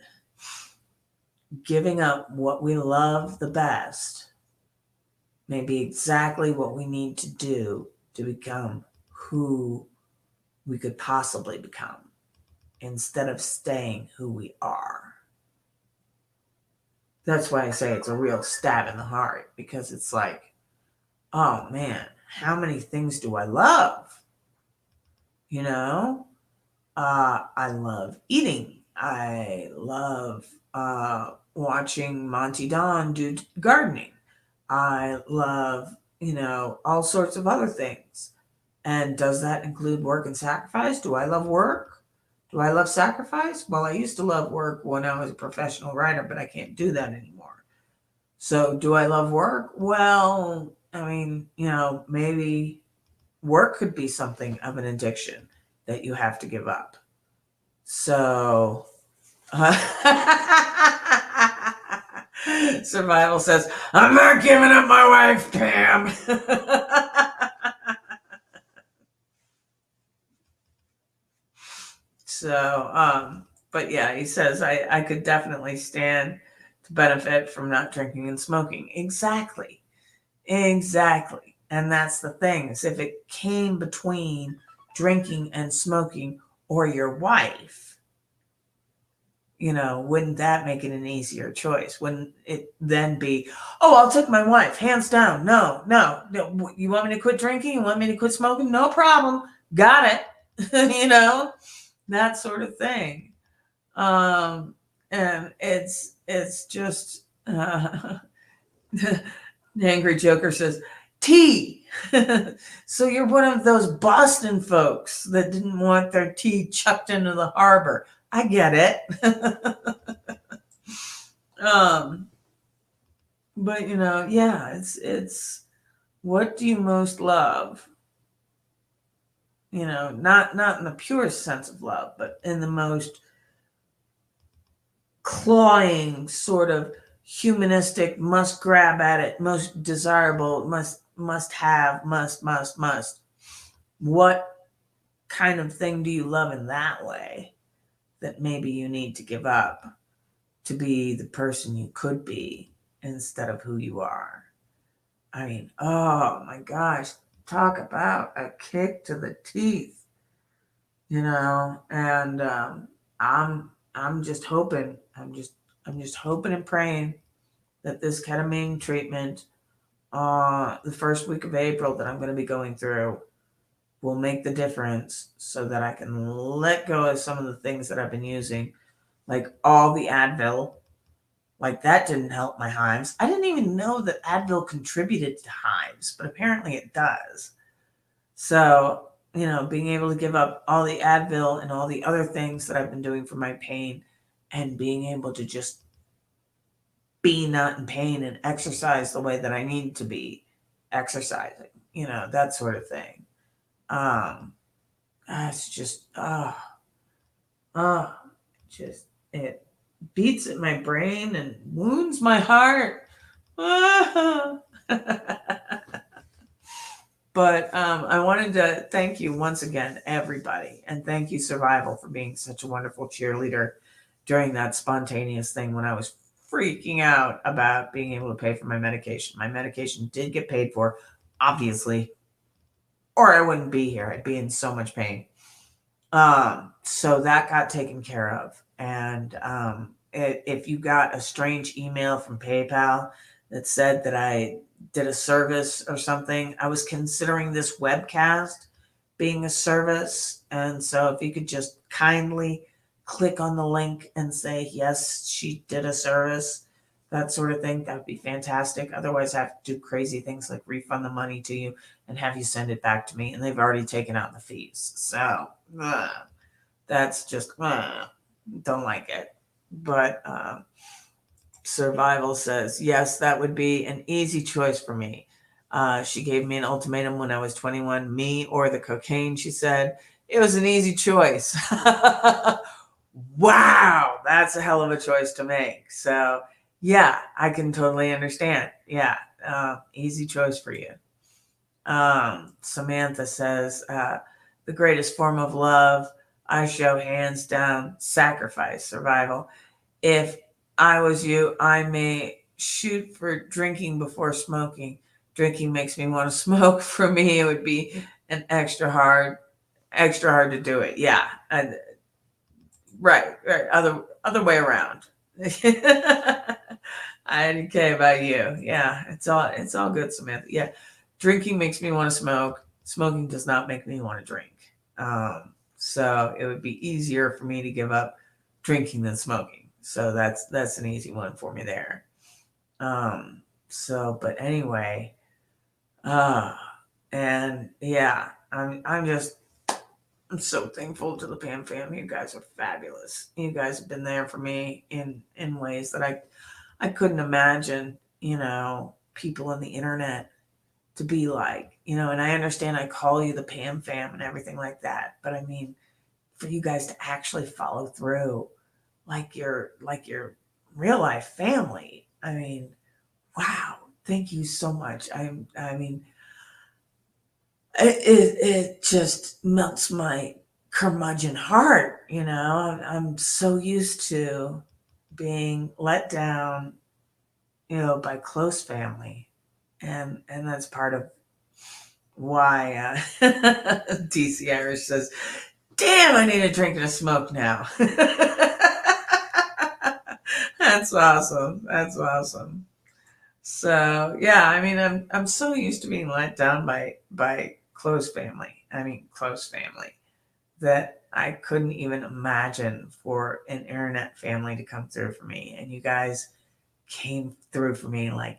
Giving up what we love the best may be exactly what we need to do to become who we could possibly become instead of staying who we are. That's why I say it's a real stab in the heart, because it's like, oh man, how many things do I love? You know, I love eating. I love watching Monty Don do gardening. I love, all sorts of other things. And does that include work and sacrifice? Do I love work? Do I love sacrifice? Well, I used to love work when I was a professional writer, but I can't do that anymore. So do I love work? Well, I mean, maybe work could be something of an addiction that you have to give up. So Survival says, I'm not giving up my wife, Pam. So, but yeah, he says, I could definitely stand to benefit from not drinking and smoking. Exactly. And that's the thing, is if it came between drinking and smoking or your wife, wouldn't that make it an easier choice? Wouldn't it then be, oh, I'll take my wife, hands down. No. You want me to quit drinking? You want me to quit smoking? No problem. Got it. That sort of thing. And it's just, the Angry Joker says, tea. So you're one of those Boston folks that didn't want their tea chucked into the harbor. I get it. But yeah, it's what do you most love? Not in the purest sense of love, but in the most clawing sort of humanistic, must grab at it, most desirable, must have, must. What kind of thing do you love in that way that maybe you need to give up to be the person you could be instead of who you are? I mean, oh my gosh, talk about a kick to the teeth, and I'm just hoping, I'm just hoping and praying that this ketamine treatment, the first week of April that I'm going to be going through, will make the difference so that I can let go of some of the things that I've been using, like all the Advil. Like that didn't help my hives. I didn't even know that Advil contributed to hives, but apparently it does. So, being able to give up all the Advil and all the other things that I've been doing for my pain, and being able to just be not in pain and exercise the way that I need to be exercising, that sort of thing. It's just, just, it beats at my brain and wounds my heart. But I wanted to thank you once again, everybody. And thank you, Survival, for being such a wonderful cheerleader during that spontaneous thing when I was freaking out about being able to pay for my medication. My medication did get paid for, obviously, or I wouldn't be here. I'd be in so much pain. So that got taken care of. And if you got a strange email from PayPal that said that I did a service or something, I was considering this webcast being a service. And so if you could just kindly click on the link and say, yes, she did a service, that sort of thing, that would be fantastic. Otherwise, I have to do crazy things like refund the money to you and have you send it back to me. And they've already taken out the fees. So that's just, don't like it. But Survival says, yes, that would be an easy choice for me. She gave me an ultimatum when I was 21, me or the cocaine, she said. It was an easy choice. Wow, that's a hell of a choice to make. So, yeah, I can totally understand. Yeah, easy choice for you. Samantha says, the greatest form of love, I show hands down, sacrifice, survival. If I was you, I may shoot for drinking before smoking. Drinking makes me want to smoke. For me, it would be an extra hard to do it. Yeah. Right. Other way around. I didn't care about you. Yeah. It's all good, Samantha. Yeah. Drinking makes me want to smoke. Smoking does not make me want to drink. So it would be easier for me to give up drinking than smoking. So that's an easy one for me there. But anyway, and yeah, I'm so thankful to the Pam family. You guys are fabulous. You guys have been there for me in ways that I couldn't imagine people on the internet to be like, and I understand I call you the Pam fam and everything like that, but I mean, for you guys to actually follow through like your real life family. I mean, wow, thank you so much. I mean, it just melts my curmudgeon heart. I'm so used to being let down, by close family, and that's part of why DC Irish says, "Damn, I need a drink and a smoke now." That's awesome. That's awesome. So yeah, I mean, I'm so used to being let down by close family. I mean, close family, that I couldn't even imagine for an internet family to come through for me. And you guys came through for me like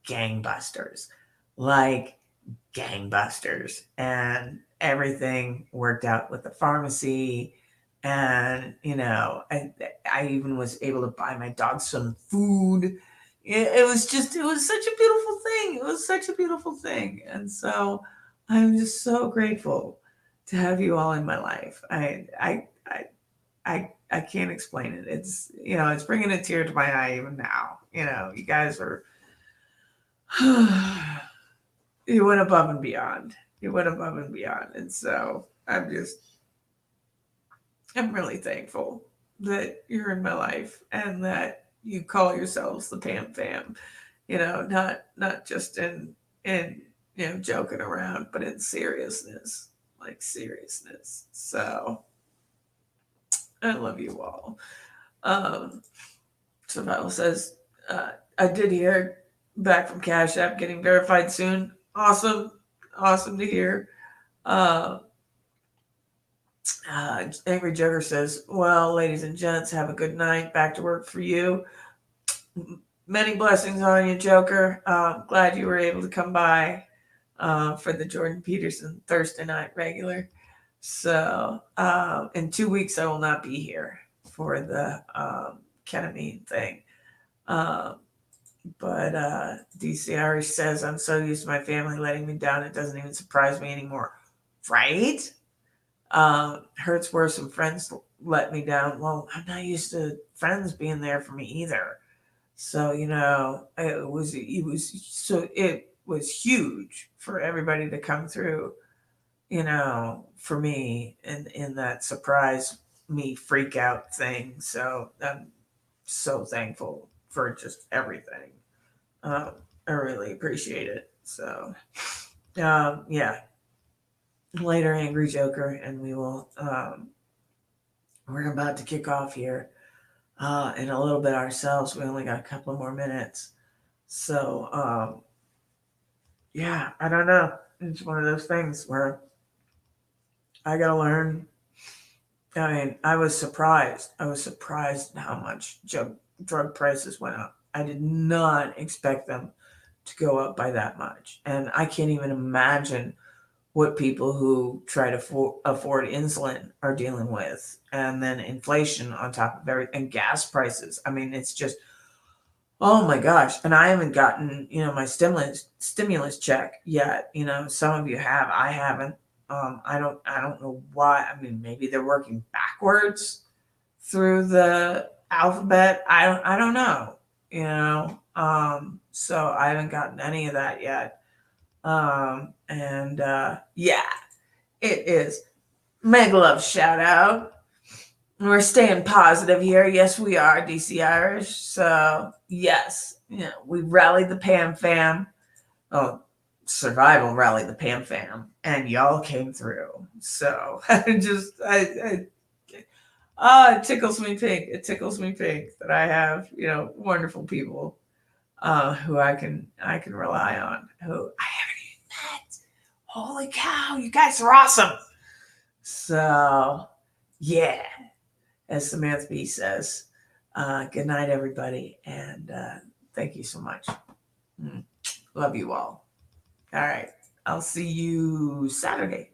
gangbusters, like gangbusters. And everything worked out with the pharmacy. And, I even was able to buy my dog some food. It was such a beautiful thing. It was such a beautiful thing. And so I'm just so grateful to have you all in my life. I can't explain it. It's bringing a tear to my eye even now. You guys are, you went above and beyond. You went above and beyond. And so I'm really thankful that you're in my life and that you call yourselves the Pam fam, not just in joking around, but in seriousness, like seriousness. So I love you all. Survival says, I did hear back from Cash App getting verified soon. Awesome. Awesome to hear. Angry Joker says, well, ladies and gents, have a good night. Back to work for you. Many blessings on you, Joker. Glad you were able to come by for the Jordan Peterson Thursday night regular. So in 2 weeks, I will not be here for the ketamine thing. But DC Irish says, I'm so used to my family letting me down, it doesn't even surprise me anymore. Right? Hurts worse when friends let me down. Well, I'm not used to friends being there for me either. So, it was huge for everybody to come through, for me in that surprise me freak out thing. So I'm so thankful for just everything. I really appreciate it. So, yeah. Later, Angry Joker, and we will. We're about to kick off here in a little bit ourselves. We only got a couple more minutes, so yeah. I don't know. It's one of those things where I gotta learn. I mean, I was surprised. I was surprised how much drug prices went up. I did not expect them to go up by that much, and I can't even imagine what people who try to afford insulin are dealing with, and then inflation on top of everything, and gas prices. I mean, it's just, oh my gosh. And I haven't gotten, my stimulus check yet. Some of you have, I haven't. I don't know why. I mean, maybe they're working backwards through the alphabet. I don't know, so I haven't gotten any of that yet. And yeah, it is mega love shout out. We're staying positive here. Yes, we are, DC Irish. So yes, we rallied the Pam fam. Oh, survival rallied the Pam fam, and y'all came through. So it tickles me pink. It tickles me pink that I have wonderful people who I can rely on, who I haven't even met. Holy cow, you guys are awesome. So, yeah, as Samantha B says, good night, everybody. And thank you so much. Love you all. All right. I'll see you Saturday.